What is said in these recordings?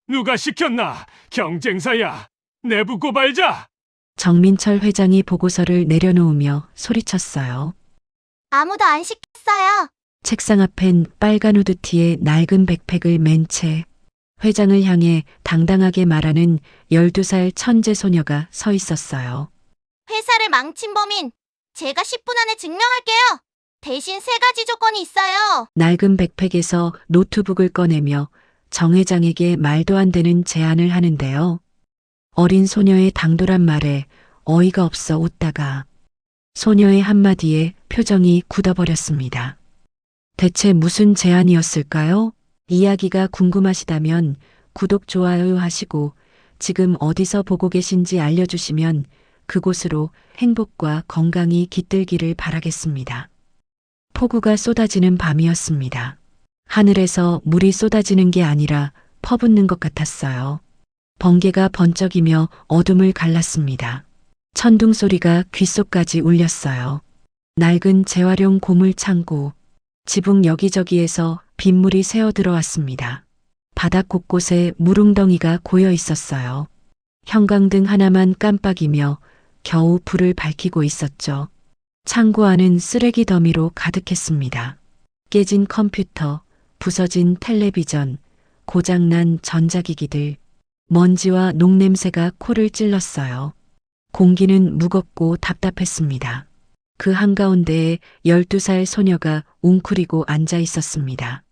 누가 시켰나? 경쟁사야. 내부 고발자. 정민철 회장이 보고서를 내려놓으며 소리쳤어요. 아무도 안 시켰어요. 책상 앞엔 빨간 후드티에 낡은 백팩을 맨 채 회장을 향해 당당하게 말하는 12살 천재 소녀가 서 있었어요. 회사를 망친 범인, 제가 10분 안에 증명할게요. 대신 3가지 조건이 있어요. 낡은 백팩에서 노트북을 꺼내며 정 회장에게 말도 안 되는 제안을 하는데요. 어린 소녀의 당돌한 말에 어이가 없어 웃다가 소녀의 한마디에 표정이 굳어버렸습니다. 대체 무슨 제안이었을까요? 이야기가 궁금하시다면 구독, 좋아요 하시고 지금 어디서 보고 계신지 알려주시면 그곳으로 행복과 건강이 깃들기를 바라겠습니다. 폭우가 쏟아지는 밤이었습니다. 하늘에서 물이 쏟아지는 게 아니라 퍼붓는 것 같았어요. 번개가 번쩍이며 어둠을 갈랐습니다. 천둥 소리가 귓속까지 울렸어요. 낡은 재활용 고물 창고, 지붕 여기저기에서 빗물이 새어 들어왔습니다. 바닥 곳곳에 물웅덩이가 고여 있었어요. 형광등 하나만 깜빡이며 겨우 불을 밝히고 있었죠. 창고 안은 쓰레기 더미로 가득했습니다. 깨진 컴퓨터, 부서진 텔레비전, 고장난 전자기기들, 먼지와 녹냄새가 코를 찔렀어요. 공기는 무겁고 답답했습니다. 그 한가운데에 12살 소녀가 웅크리고 앉아 있었습니다.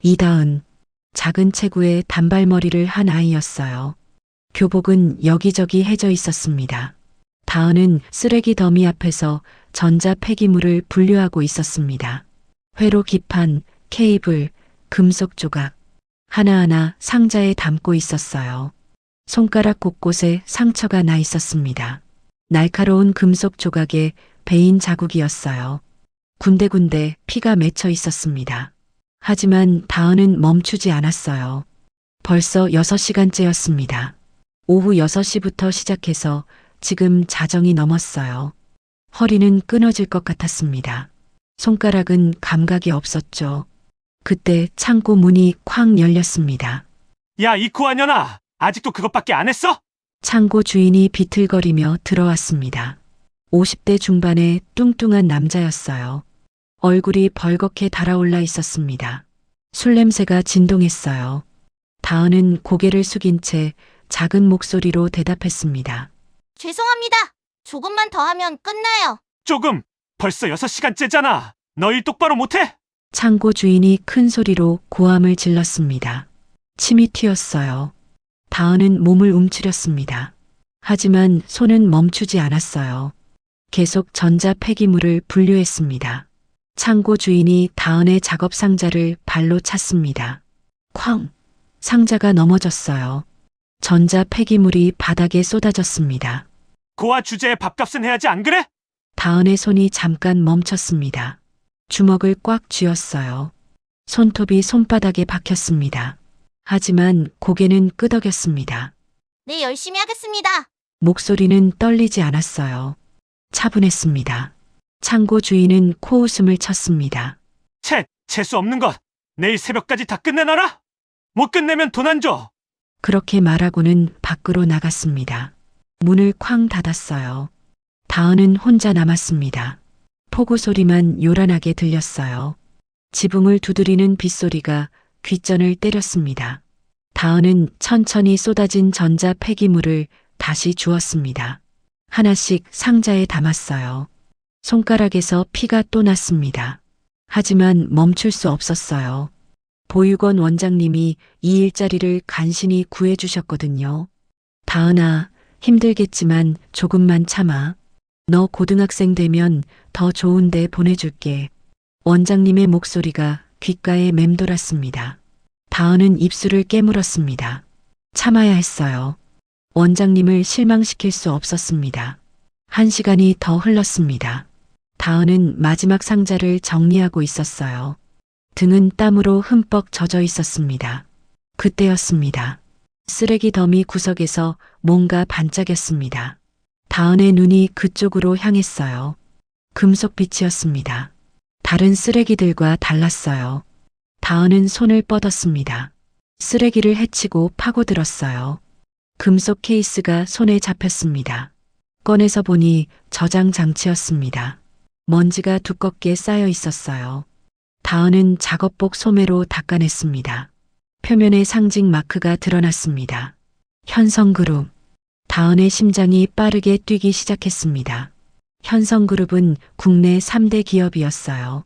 이다은, 작은 체구에 단발머리를 한 아이였어요. 교복은 여기저기 해져 있었습니다. 다은은 쓰레기 더미 앞에서 전자 폐기물을 분류하고 있었습니다. 회로 기판, 케이블, 금속 조각, 하나하나 상자에 담고 있었어요. 손가락 곳곳에 상처가 나 있었습니다. 날카로운 금속 조각에 베인 자국이었어요. 군데군데 피가 맺혀 있었습니다. 하지만 다은은 멈추지 않았어요. 벌써 6시간째였습니다. 오후 6시부터 시작해서 지금 자정이 넘었어요. 허리는 끊어질 것 같았습니다. 손가락은 감각이 없었죠. 그때 창고 문이 쾅 열렸습니다. 야, 이코아년아. 아직도 그것밖에 안 했어? 창고 주인이 비틀거리며 들어왔습니다. 50대 중반의 뚱뚱한 남자였어요. 얼굴이 벌겋게 달아올라 있었습니다. 술 냄새가 진동했어요. 다은은 고개를 숙인 채 작은 목소리로 대답했습니다. 죄송합니다. 조금만 더 하면 끝나요. 조금. 벌써 6시간째잖아. 너 일 똑바로 못해? 창고 주인이 큰 소리로 고함을 질렀습니다. 침이 튀었어요. 다은은 몸을 움츠렸습니다. 하지만 손은 멈추지 않았어요. 계속 전자 폐기물을 분류했습니다. 창고 주인이 다은의 작업 상자를 발로 찼습니다. 쾅! 상자가 넘어졌어요. 전자 폐기물이 바닥에 쏟아졌습니다. 고아 주제에 밥값은 해야지, 안 그래? 다은의 손이 잠깐 멈췄습니다. 주먹을 꽉 쥐었어요. 손톱이 손바닥에 박혔습니다. 하지만 고개는 끄덕였습니다. 네, 열심히 하겠습니다. 목소리는 떨리지 않았어요. 차분했습니다. 창고 주인은 코웃음을 쳤습니다. 재수 없는 것. 내일 새벽까지 다 끝내놔라. 못 끝내면 돈 안 줘. 그렇게 말하고는 밖으로 나갔습니다. 문을 쾅 닫았어요. 다은은 혼자 남았습니다. 폭우 소리만 요란하게 들렸어요. 지붕을 두드리는 빗소리가 귓전을 때렸습니다. 다은은 천천히 쏟아진 전자 폐기물을 다시 주었습니다. 하나씩 상자에 담았어요. 손가락에서 피가 또 났습니다. 하지만 멈출 수 없었어요. 보육원 원장님이 이 일자리를 간신히 구해주셨거든요. 다은아, 힘들겠지만 조금만 참아. 너 고등학생 되면 더 좋은 데 보내줄게. 원장님의 목소리가 귓가에 맴돌았습니다. 다은은 입술을 깨물었습니다. 참아야 했어요. 원장님을 실망시킬 수 없었습니다. 1시간이 더 흘렀습니다. 다은은 마지막 상자를 정리하고 있었어요. 등은 땀으로 흠뻑 젖어 있었습니다. 그때였습니다. 쓰레기 더미 구석에서 뭔가 반짝였습니다. 다은의 눈이 그쪽으로 향했어요. 금속빛이었습니다. 다른 쓰레기들과 달랐어요. 다은은 손을 뻗었습니다. 쓰레기를 헤치고 파고들었어요. 금속 케이스가 손에 잡혔습니다. 꺼내서 보니 저장 장치였습니다. 먼지가 두껍게 쌓여 있었어요. 다은은 작업복 소매로 닦아냈습니다. 표면에 상징 마크가 드러났습니다. 현성그룹. 다은의 심장이 빠르게 뛰기 시작했습니다. 현성그룹은 국내 3대 기업이었어요.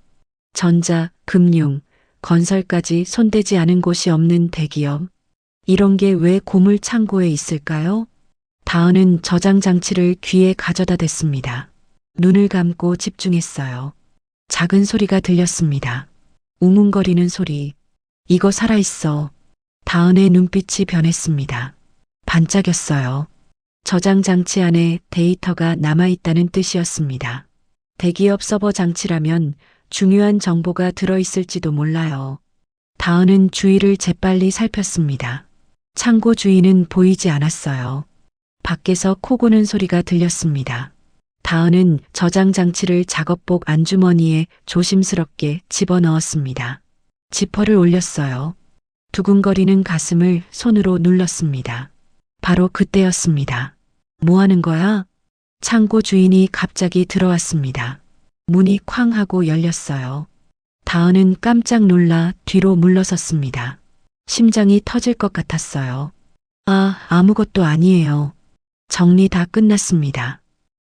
전자, 금융, 건설까지 손대지 않은 곳이 없는 대기업. 이런 게 왜 고물 창고에 있을까요? 다은은 저장 장치를 귀에 가져다 댔습니다. 눈을 감고 집중했어요. 작은 소리가 들렸습니다. 웅웅거리는 소리. 이거 살아있어. 다은의 눈빛이 변했습니다. 반짝였어요. 저장 장치 안에 데이터가 남아있다는 뜻이었습니다. 대기업 서버 장치라면 중요한 정보가 들어있을지도 몰라요. 다은은 주위를 재빨리 살폈습니다. 창고 주인은 보이지 않았어요. 밖에서 코 고는 소리가 들렸습니다. 다은은 저장 장치를 작업복 안주머니에 조심스럽게 집어넣었습니다. 지퍼를 올렸어요. 두근거리는 가슴을 손으로 눌렀습니다. 바로 그때였습니다. 뭐 하는 거야? 창고 주인이 갑자기 들어왔습니다. 문이 쾅 하고 열렸어요. 다은은 깜짝 놀라 뒤로 물러섰습니다. 심장이 터질 것 같았어요. 아무것도 아니에요. 정리 다 끝났습니다.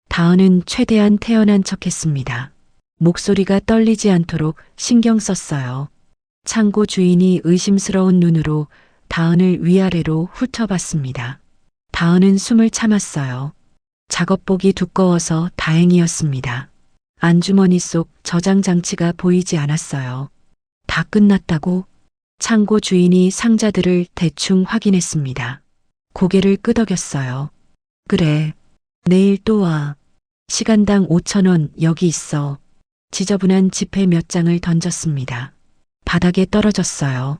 다은은 최대한 태연한 척했습니다. 목소리가 떨리지 않도록 신경 썼어요. 창고 주인이 의심스러운 눈으로 다은을 위아래로 훑어봤습니다. 다은은 숨을 참았어요. 작업복이 두꺼워서 다행이었습니다. 안주머니 속 저장 장치가 보이지 않았어요. 다 끝났다고? 창고 주인이 상자들을 대충 확인했습니다. 고개를 끄덕였어요. 그래, 내일 또 와. 시간당 5,000원 여기 있어. 지저분한 지폐 몇 장을 던졌습니다. 바닥에 떨어졌어요.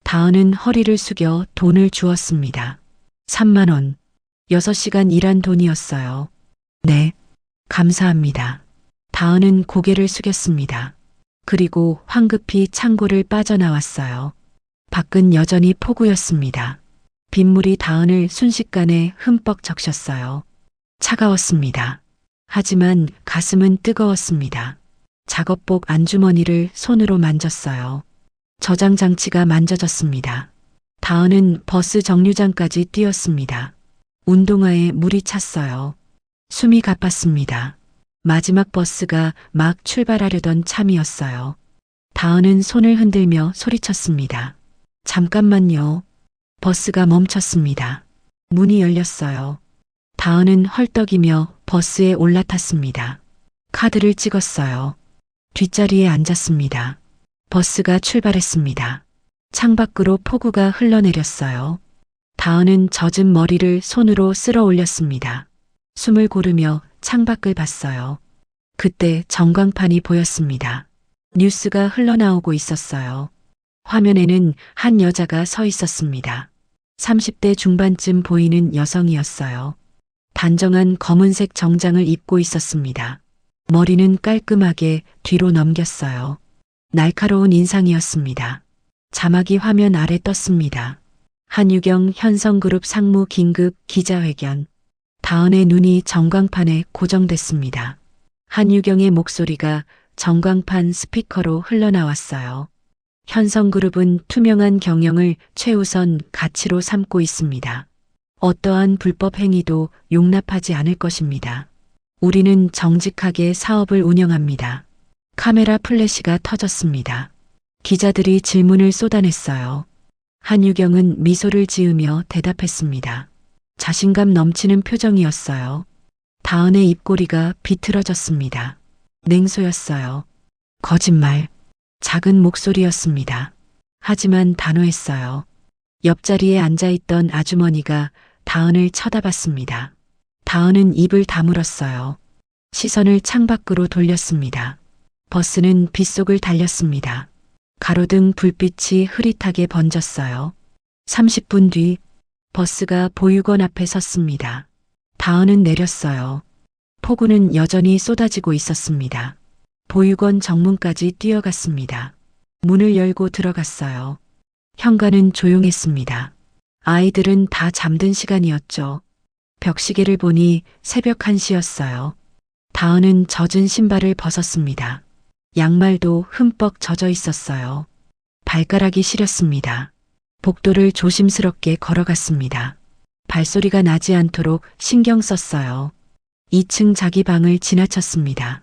다은은 허리를 숙여 돈을 주었습니다. 3만 원. 6시간 일한 돈이었어요. 네, 감사합니다. 다은은 고개를 숙였습니다. 그리고 황급히 창고를 빠져나왔어요. 밖은 여전히 폭우였습니다. 빗물이 다은을 순식간에 흠뻑 적셨어요. 차가웠습니다. 하지만 가슴은 뜨거웠습니다. 작업복 안주머니를 손으로 만졌어요. 저장 장치가 만져졌습니다. 다은은 버스 정류장까지 뛰었습니다. 운동화에 물이 찼어요. 숨이 가빴습니다. 마지막 버스가 막 출발하려던 참이었어요. 다은은 손을 흔들며 소리쳤습니다. 잠깐만요. 버스가 멈췄습니다. 문이 열렸어요. 다은은 헐떡이며 버스에 올라탔습니다. 카드를 찍었어요. 뒷자리에 앉았습니다. 버스가 출발했습니다. 창밖으로 폭우가 흘러내렸어요. 다은은 젖은 머리를 손으로 쓸어 올렸습니다. 숨을 고르며 창밖을 봤어요. 그때 전광판이 보였습니다. 뉴스가 흘러나오고 있었어요. 화면에는 한 여자가 서 있었습니다. 30대 중반쯤 보이는 여성이었어요. 단정한 검은색 정장을 입고 있었습니다. 머리는 깔끔하게 뒤로 넘겼어요. 날카로운 인상이었습니다. 자막이 화면 아래 떴습니다. 한유경 현성그룹 상무 긴급 기자회견. 다은의 눈이 전광판에 고정됐습니다. 한유경의 목소리가 전광판 스피커로 흘러나왔어요. 현성그룹은 투명한 경영을 최우선 가치로 삼고 있습니다. 어떠한 불법 행위도 용납하지 않을 것입니다. 우리는 정직하게 사업을 운영합니다. 카메라 플래시가 터졌습니다. 기자들이 질문을 쏟아냈어요. 한유경은 미소를 지으며 대답했습니다. 자신감 넘치는 표정이었어요. 다은의 입꼬리가 비틀어졌습니다. 냉소였어요. 거짓말. 작은 목소리였습니다. 하지만 단호했어요. 옆자리에 앉아있던 아주머니가 다은을 쳐다봤습니다. 다은은 입을 다물었어요. 시선을 창밖으로 돌렸습니다. 버스는 빗속을 달렸습니다. 가로등 불빛이 흐릿하게 번졌어요. 30분 뒤 버스가 보육원 앞에 섰습니다. 다은은 내렸어요. 폭우는 여전히 쏟아지고 있었습니다. 보육원 정문까지 뛰어갔습니다. 문을 열고 들어갔어요. 현관은 조용했습니다. 아이들은 다 잠든 시간이었죠. 벽시계를 보니 새벽 1시였어요. 다은은 젖은 신발을 벗었습니다. 양말도 흠뻑 젖어 있었어요. 발가락이 시렸습니다. 복도를 조심스럽게 걸어갔습니다. 발소리가 나지 않도록 신경 썼어요. 2층 자기 방을 지나쳤습니다.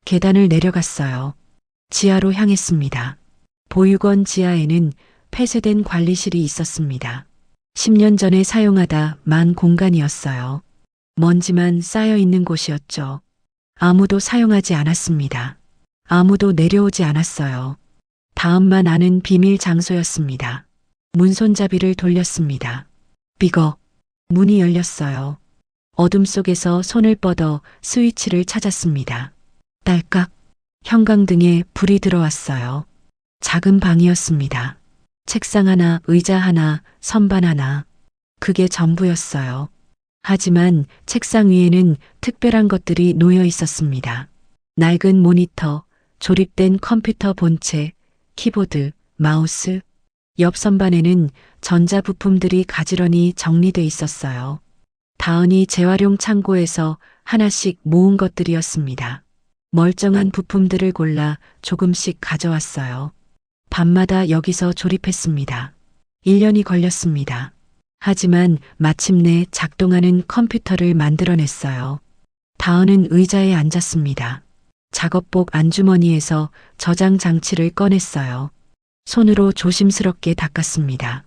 계단을 내려갔어요. 지하로 향했습니다. 보육원 지하에는 폐쇄된 관리실이 있었습니다. 10년 전에 사용하다 만 공간이었어요. 먼지만 쌓여 있는 곳이었죠. 아무도 사용하지 않았습니다. 아무도 내려오지 않았어요. 다음만 아는 비밀 장소였습니다. 문손잡이를 돌렸습니다. 삐걱. 문이 열렸어요. 어둠 속에서 손을 뻗어 스위치를 찾았습니다. 딸깍. 형광등에 불이 들어왔어요. 작은 방이었습니다. 책상 하나, 의자 하나, 선반 하나. 그게 전부였어요. 하지만 책상 위에는 특별한 것들이 놓여 있었습니다. 낡은 모니터, 조립된 컴퓨터 본체, 키보드, 마우스. 옆 선반에는 전자부품들이 가지런히 정리돼 있었어요. 다은이 재활용 창고에서 하나씩 모은 것들이었습니다. 멀쩡한 부품들을 골라 조금씩 가져왔어요. 밤마다 여기서 조립했습니다. 1년이 걸렸습니다. 하지만 마침내 작동하는 컴퓨터를 만들어냈어요. 다은은 의자에 앉았습니다. 작업복 안주머니에서 저장 장치를 꺼냈어요. 손으로 조심스럽게 닦았습니다.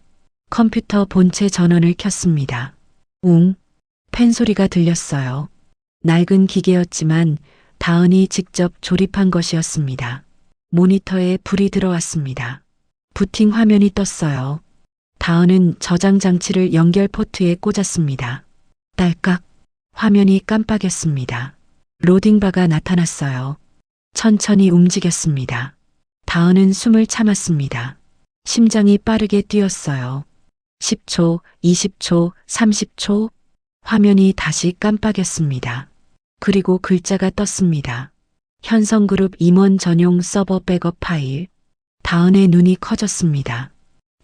컴퓨터 본체 전원을 켰습니다. 웅, 펜 소리가 들렸어요. 낡은 기계였지만 다은이 직접 조립한 것이었습니다. 모니터에 불이 들어왔습니다. 부팅 화면이 떴어요. 다은은 저장 장치를 연결 포트에 꽂았습니다. 딸깍, 화면이 깜빡였습니다. 로딩바가 나타났어요. 천천히 움직였습니다. 다은은 숨을 참았습니다. 심장이 빠르게 뛰었어요. 10초, 20초, 30초. 화면이 다시 깜빡였습니다. 그리고 글자가 떴습니다. 현성그룹 임원 전용 서버 백업 파일. 다은의 눈이 커졌습니다.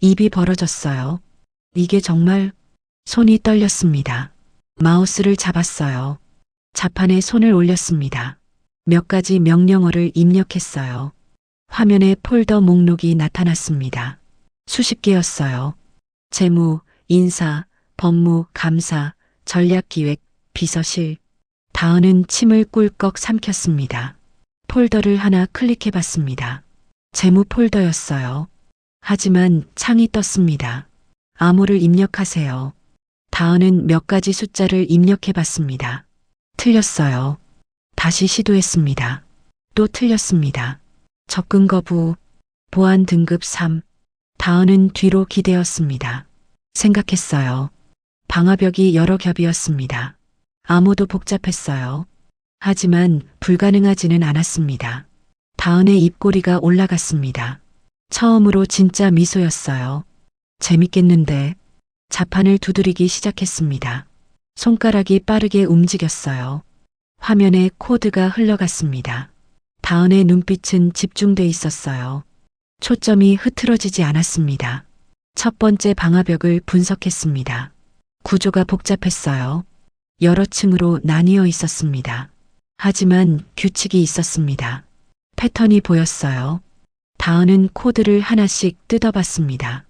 입이 벌어졌어요. 이게 정말... 손이 떨렸습니다. 마우스를 잡았어요. 자판에 손을 올렸습니다. 몇 가지 명령어를 입력했어요. 화면에 폴더 목록이 나타났습니다. 수십 개였어요. 재무, 인사, 법무, 감사, 전략기획, 비서실. 다은은 침을 꿀꺽 삼켰습니다. 폴더를 하나 클릭해봤습니다. 재무 폴더였어요. 하지만 창이 떴습니다. 암호를 입력하세요. 다은은 몇 가지 숫자를 입력해봤습니다. 틀렸어요. 다시 시도했습니다. 또 틀렸습니다. 접근 거부, 보안 등급 3. 다은은 뒤로 기대었습니다. 생각했어요. 방화벽이 여러 겹이었습니다. 암호도 복잡했어요. 하지만 불가능하지는 않았습니다. 다은의 입꼬리가 올라갔습니다. 처음으로 진짜 미소였어요. 재밌겠는데. 자판을 두드리기 시작했습니다. 손가락이 빠르게 움직였어요. 화면에 코드가 흘러갔습니다. 다은의 눈빛은 집중돼 있었어요. 초점이 흐트러지지 않았습니다. 첫 번째 방화벽을 분석했습니다. 구조가 복잡했어요. 여러 층으로 나뉘어 있었습니다. 하지만 규칙이 있었습니다. 패턴이 보였어요. 다은은 코드를 하나씩 뜯어봤습니다.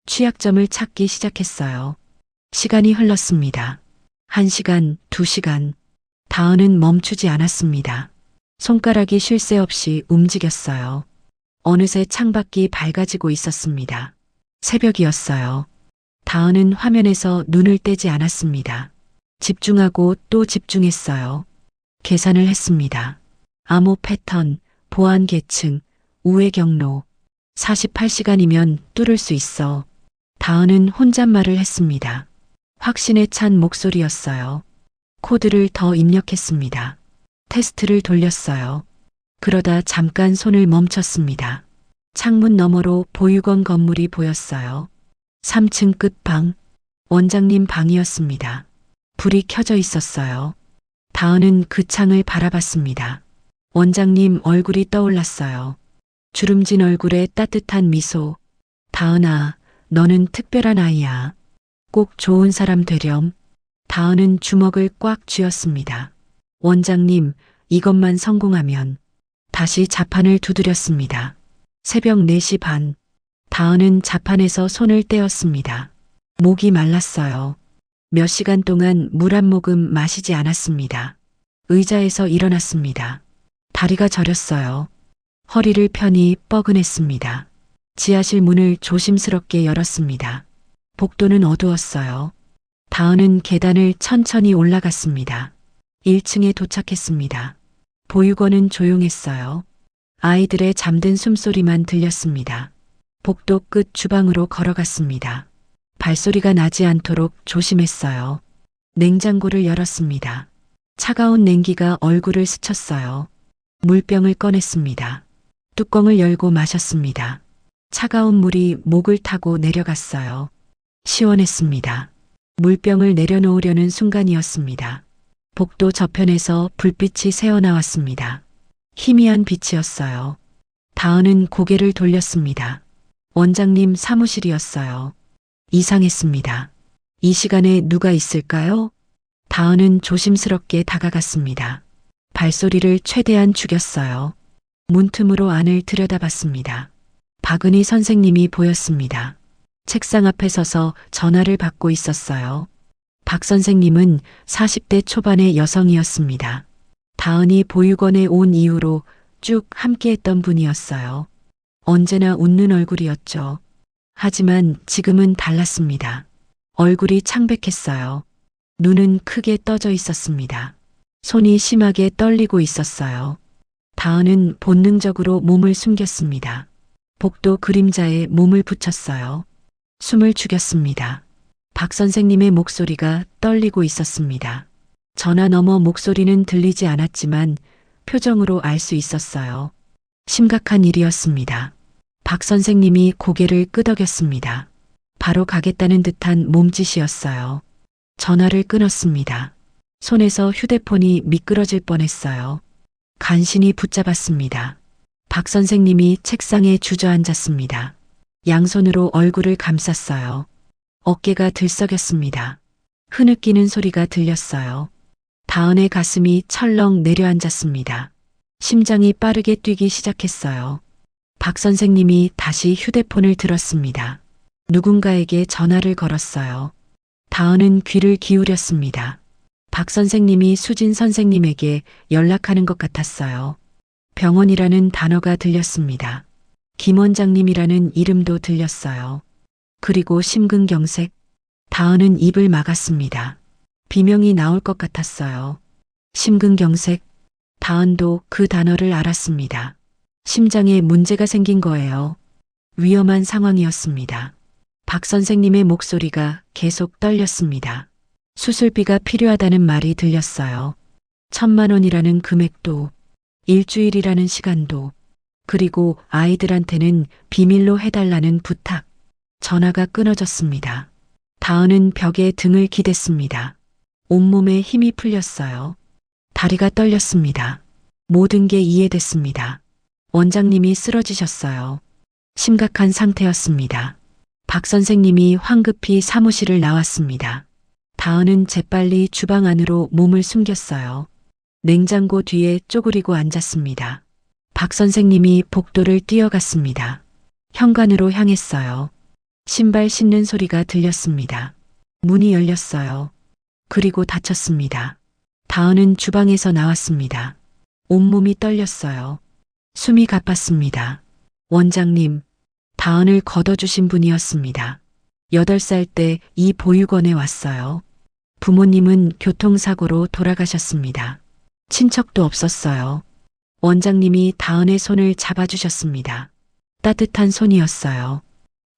취약점을 찾기 시작했어요. 시간이 흘렀습니다. 1시간, 2시간. 다은은 멈추지 않았습니다. 손가락이 쉴 새 없이 움직였어요. 어느새 창밖이 밝아지고 있었습니다. 새벽이었어요. 다은은 화면에서 눈을 떼지 않았습니다. 집중하고 또 집중했어요. 계산을 했습니다. 암호 패턴, 보안 계층, 우회 경로. 48시간이면 뚫을 수 있어. 다은은 혼잣말을 했습니다. 확신에 찬 목소리였어요. 코드를 더 입력했습니다. 테스트를 돌렸어요. 그러다 잠깐 손을 멈췄습니다. 창문 너머로 보육원 건물이 보였어요. 3층 끝방, 원장님 방이었습니다. 불이 켜져 있었어요. 다은은 그 창을 바라봤습니다. 원장님 얼굴이 떠올랐어요. 주름진 얼굴에 따뜻한 미소. 다은아, 너는 특별한 아이야. 꼭 좋은 사람 되렴. 다은은 주먹을 꽉 쥐었습니다. 원장님, 이것만 성공하면. 다시 자판을 두드렸습니다. 새벽 4시 반. 다은은 자판에서 손을 떼었습니다. 목이 말랐어요. 몇 시간 동안 물 한 모금 마시지 않았습니다. 의자에서 일어났습니다. 다리가 저렸어요. 허리를 펴니 뻐근했습니다. 지하실 문을 조심스럽게 열었습니다. 복도는 어두웠어요. 다은은 계단을 천천히 올라갔습니다. 1층에 도착했습니다. 보육원은 조용했어요. 아이들의 잠든 숨소리만 들렸습니다. 복도 끝 주방으로 걸어갔습니다. 발소리가 나지 않도록 조심했어요. 냉장고를 열었습니다. 차가운 냉기가 얼굴을 스쳤어요. 물병을 꺼냈습니다. 뚜껑을 열고 마셨습니다. 차가운 물이 목을 타고 내려갔어요. 시원했습니다. 물병을 내려놓으려는 순간이었습니다. 복도 저편에서 불빛이 새어나왔습니다. 희미한 빛이었어요. 다은은 고개를 돌렸습니다. 원장님 사무실이었어요. 이상했습니다. 이 시간에 누가 있을까요? 다은은 조심스럽게 다가갔습니다. 발소리를 최대한 죽였어요. 문틈으로 안을 들여다봤습니다. 박은희 선생님이 보였습니다. 책상 앞에 서서 전화를 받고 있었어요. 박 선생님은 40대 초반의 여성이었습니다. 다은이 보육원에 온 이후로 쭉 함께했던 분이었어요. 언제나 웃는 얼굴이었죠. 하지만 지금은 달랐습니다. 얼굴이 창백했어요. 눈은 크게 떠져 있었습니다. 손이 심하게 떨리고 있었어요. 다은은 본능적으로 몸을 숨겼습니다. 복도 그림자에 몸을 붙였어요. 숨을 죽였습니다. 박 선생님의 목소리가 떨리고 있었습니다. 전화 너머 목소리는 들리지 않았지만 표정으로 알 수 있었어요. 심각한 일이었습니다. 박 선생님이 고개를 끄덕였습니다. 바로 가겠다는 듯한 몸짓이었어요. 전화를 끊었습니다. 손에서 휴대폰이 미끄러질 뻔했어요. 간신히 붙잡았습니다. 박 선생님이 책상에 주저앉았습니다. 양손으로 얼굴을 감쌌어요. 어깨가 들썩였습니다. 흐느끼는 소리가 들렸어요. 다은의 가슴이 철렁 내려앉았습니다. 심장이 빠르게 뛰기 시작했어요. 박 선생님이 다시 휴대폰을 들었습니다. 누군가에게 전화를 걸었어요. 다은은 귀를 기울였습니다. 박 선생님이 수진 선생님에게 연락하는 것 같았어요. 병원이라는 단어가 들렸습니다. 김 원장님이라는 이름도 들렸어요. 그리고 심근경색. 다은은 입을 막았습니다. 비명이 나올 것 같았어요. 심근경색. 다은도 그 단어를 알았습니다. 심장에 문제가 생긴 거예요. 위험한 상황이었습니다. 박 선생님의 목소리가 계속 떨렸습니다. 수술비가 필요하다는 말이 들렸어요. 1,000만 원이라는 금액도, 일주일이라는 시간도, 그리고 아이들한테는 비밀로 해달라는 부탁. 전화가 끊어졌습니다. 다은은 벽에 등을 기댔습니다. 온몸에 힘이 풀렸어요. 다리가 떨렸습니다. 모든 게 이해됐습니다. 원장님이 쓰러지셨어요. 심각한 상태였습니다. 박 선생님이 황급히 사무실을 나왔습니다. 다은은 재빨리 주방 안으로 몸을 숨겼어요. 냉장고 뒤에 쪼그리고 앉았습니다. 박 선생님이 복도를 뛰어갔습니다. 현관으로 향했어요. 신발 신는 소리가 들렸습니다. 문이 열렸어요. 그리고 닫혔습니다. 다은은 주방에서 나왔습니다. 온몸이 떨렸어요. 숨이 가빴습니다. 원장님, 다은을 걷어주신 분이었습니다. 8살 때 이 보육원에 왔어요. 부모님은 교통사고로 돌아가셨습니다. 친척도 없었어요. 원장님이 다은의 손을 잡아주셨습니다. 따뜻한 손이었어요.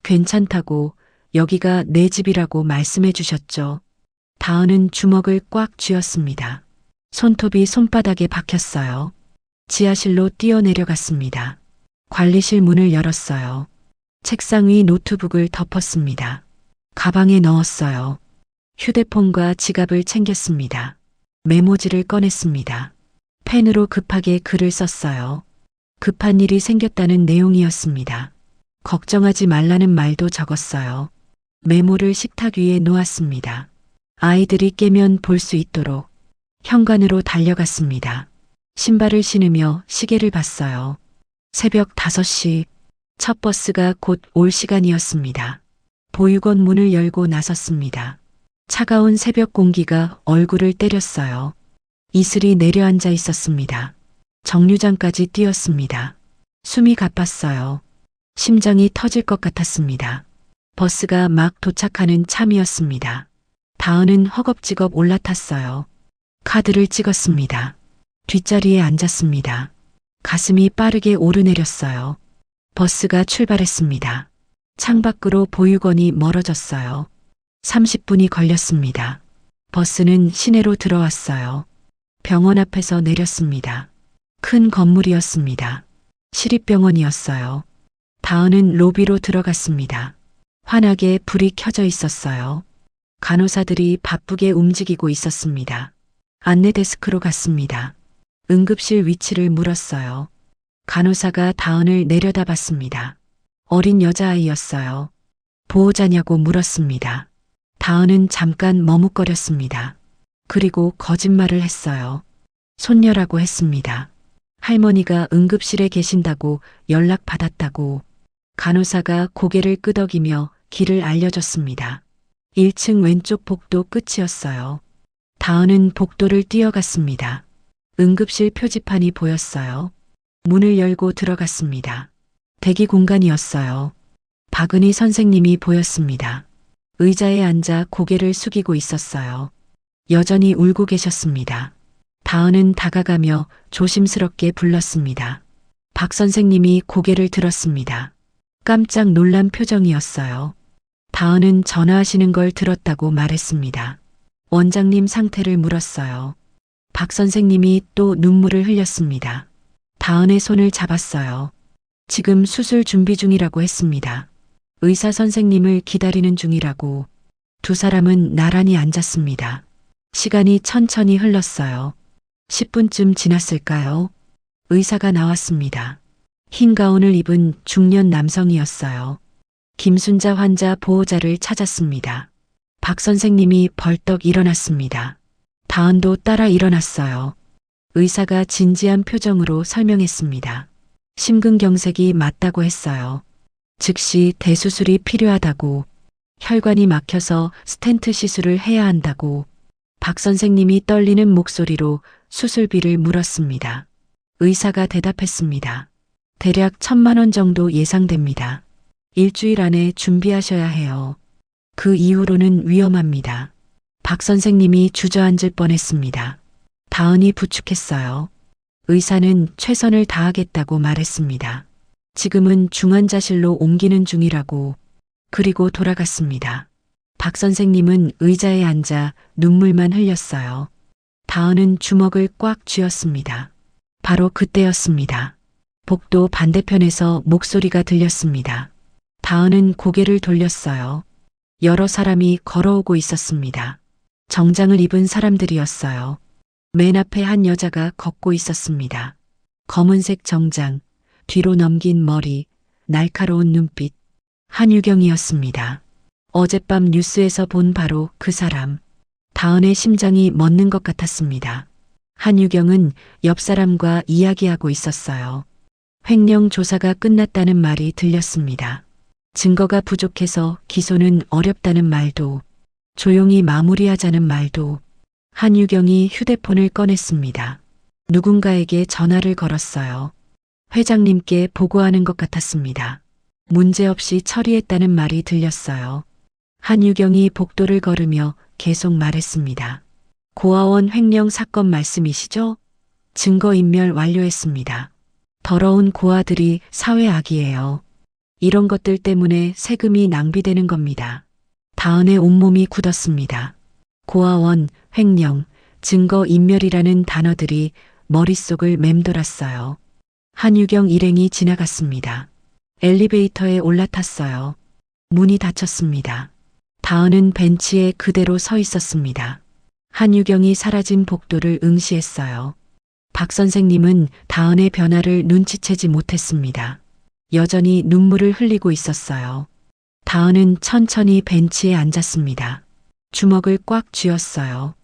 괜찮다고, 여기가 내 집이라고 말씀해 주셨죠. 다은은 주먹을 꽉 쥐었습니다. 손톱이 손바닥에 박혔어요. 지하실로 뛰어내려갔습니다. 관리실 문을 열었어요. 책상 위 노트북을 덮었습니다. 가방에 넣었어요. 휴대폰과 지갑을 챙겼습니다. 메모지를 꺼냈습니다. 펜으로 급하게 글을 썼어요. 급한 일이 생겼다는 내용이었습니다. 걱정하지 말라는 말도 적었어요. 메모를 식탁 위에 놓았습니다. 아이들이 깨면 볼 수 있도록 현관으로 달려갔습니다. 신발을 신으며 시계를 봤어요. 새벽 5시, 첫 버스가 곧 올 시간이었습니다. 보육원 문을 열고 나섰습니다. 차가운 새벽 공기가 얼굴을 때렸어요. 이슬이 내려앉아 있었습니다. 정류장까지 뛰었습니다. 숨이 가빴어요. 심장이 터질 것 같았습니다. 버스가 막 도착하는 참이었습니다. 다은은 허겁지겁 올라탔어요. 카드를 찍었습니다. 뒷자리에 앉았습니다. 가슴이 빠르게 오르내렸어요. 버스가 출발했습니다. 창밖으로 보육원이 멀어졌어요. 30분이 걸렸습니다. 버스는 시내로 들어왔어요. 병원 앞에서 내렸습니다. 큰 건물이었습니다. 시립병원이었어요. 다은은 로비로 들어갔습니다. 환하게 불이 켜져 있었어요. 간호사들이 바쁘게 움직이고 있었습니다. 안내 데스크로 갔습니다. 응급실 위치를 물었어요. 간호사가 다은을 내려다봤습니다. 어린 여자아이였어요. 보호자냐고 물었습니다. 다은은 잠깐 머뭇거렸습니다. 그리고 거짓말을 했어요. 손녀라고 했습니다. 할머니가 응급실에 계신다고 연락받았다고. 간호사가 고개를 끄덕이며 길을 알려줬습니다. 1층 왼쪽 복도 끝이었어요. 다은은 복도를 뛰어갔습니다. 응급실 표지판이 보였어요. 문을 열고 들어갔습니다. 대기 공간이었어요. 박은희 선생님이 보였습니다. 의자에 앉아 고개를 숙이고 있었어요. 여전히 울고 계셨습니다. 다은은 다가가며 조심스럽게 불렀습니다. 박 선생님이 고개를 들었습니다. 깜짝 놀란 표정이었어요. 다은은 전화하시는 걸 들었다고 말했습니다. 원장님 상태를 물었어요. 박 선생님이 또 눈물을 흘렸습니다. 다은의 손을 잡았어요. 지금 수술 준비 중이라고 했습니다. 의사 선생님을 기다리는 중이라고. 두 사람은 나란히 앉았습니다. 시간이 천천히 흘렀어요. 10분쯤 지났을까요? 의사가 나왔습니다. 흰 가운을 입은 중년 남성이었어요. 김순자 환자 보호자를 찾았습니다. 박 선생님이 벌떡 일어났습니다. 다은도 따라 일어났어요. 의사가 진지한 표정으로 설명했습니다. 심근경색이 맞다고 했어요. 즉시 대수술이 필요하다고. 혈관이 막혀서 스텐트 시술을 해야 한다고. 박 선생님이 떨리는 목소리로 수술비를 물었습니다. 의사가 대답했습니다. 대략 1,000만 원 정도 예상됩니다. 일주일 안에 준비하셔야 해요. 그 이후로는 위험합니다. 박 선생님이 주저앉을 뻔했습니다. 다은이 부축했어요. 의사는 최선을 다하겠다고 말했습니다. 지금은 중환자실로 옮기는 중이라고. 그리고 돌아갔습니다. 박 선생님은 의자에 앉아 눈물만 흘렸어요. 다은은 주먹을 꽉 쥐었습니다. 바로 그때였습니다. 복도 반대편에서 목소리가 들렸습니다. 다은은 고개를 돌렸어요. 여러 사람이 걸어오고 있었습니다. 정장을 입은 사람들이었어요. 맨 앞에 한 여자가 걷고 있었습니다. 검은색 정장, 뒤로 넘긴 머리, 날카로운 눈빛. 한유경이었습니다. 어젯밤 뉴스에서 본 바로 그 사람. 다은의 심장이 멎는 것 같았습니다. 한유경은 옆 사람과 이야기하고 있었어요. 횡령 조사가 끝났다는 말이 들렸습니다. 증거가 부족해서 기소는 어렵다는 말도, 조용히 마무리하자는 말도. 한유경이 휴대폰을 꺼냈습니다. 누군가에게 전화를 걸었어요. 회장님께 보고하는 것 같았습니다. 문제없이 처리했다는 말이 들렸어요. 한유경이 복도를 걸으며 계속 말했습니다. 고아원 횡령 사건 말씀이시죠? 증거인멸 완료했습니다. 더러운 고아들이 사회 악이에요. 이런 것들 때문에 세금이 낭비되는 겁니다. 다은의 온몸이 굳었습니다. 고아원, 횡령, 증거인멸이라는 단어들이 머릿속을 맴돌았어요. 한유경 일행이 지나갔습니다. 엘리베이터에 올라탔어요. 문이 닫혔습니다. 다은은 벤치에 그대로 서 있었습니다. 한유경이 사라진 복도를 응시했어요. 박 선생님은 다은의 변화를 눈치채지 못했습니다. 여전히 눈물을 흘리고 있었어요. 다은은 천천히 벤치에 앉았습니다. 주먹을 꽉 쥐었어요.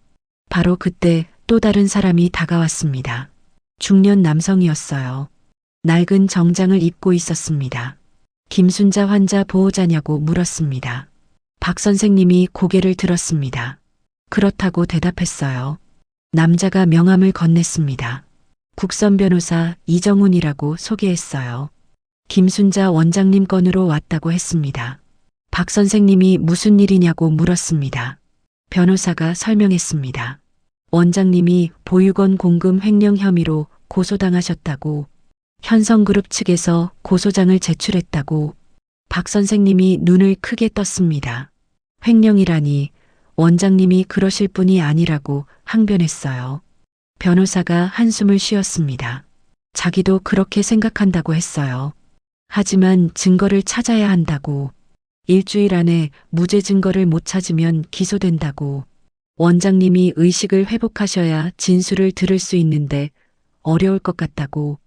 바로 그때 또 다른 사람이 다가왔습니다. 중년 남성이었어요. 낡은 정장을 입고 있었습니다. 김순자 환자 보호자냐고 물었습니다. 박 선생님이 고개를 들었습니다. 그렇다고 대답했어요. 남자가 명함을 건넸습니다. 국선 변호사 이정훈이라고 소개했어요. 김순자 원장님 건으로 왔다고 했습니다. 박 선생님이 무슨 일이냐고 물었습니다. 변호사가 설명했습니다. 원장님이 보육원 공금 횡령 혐의로 고소당하셨다고, 현성그룹 측에서 고소장을 제출했다고. 박 선생님이 눈을 크게 떴습니다. 횡령이라니, 원장님이 그러실 분이 아니라고 항변했어요. 변호사가 한숨을 쉬었습니다. 자기도 그렇게 생각한다고 했어요. 하지만 증거를 찾아야 한다고, 일주일 안에 무죄 증거를 못 찾으면 기소된다고, 원장님이 의식을 회복하셔야 진술을 들을 수 있는데 어려울 것 같다고.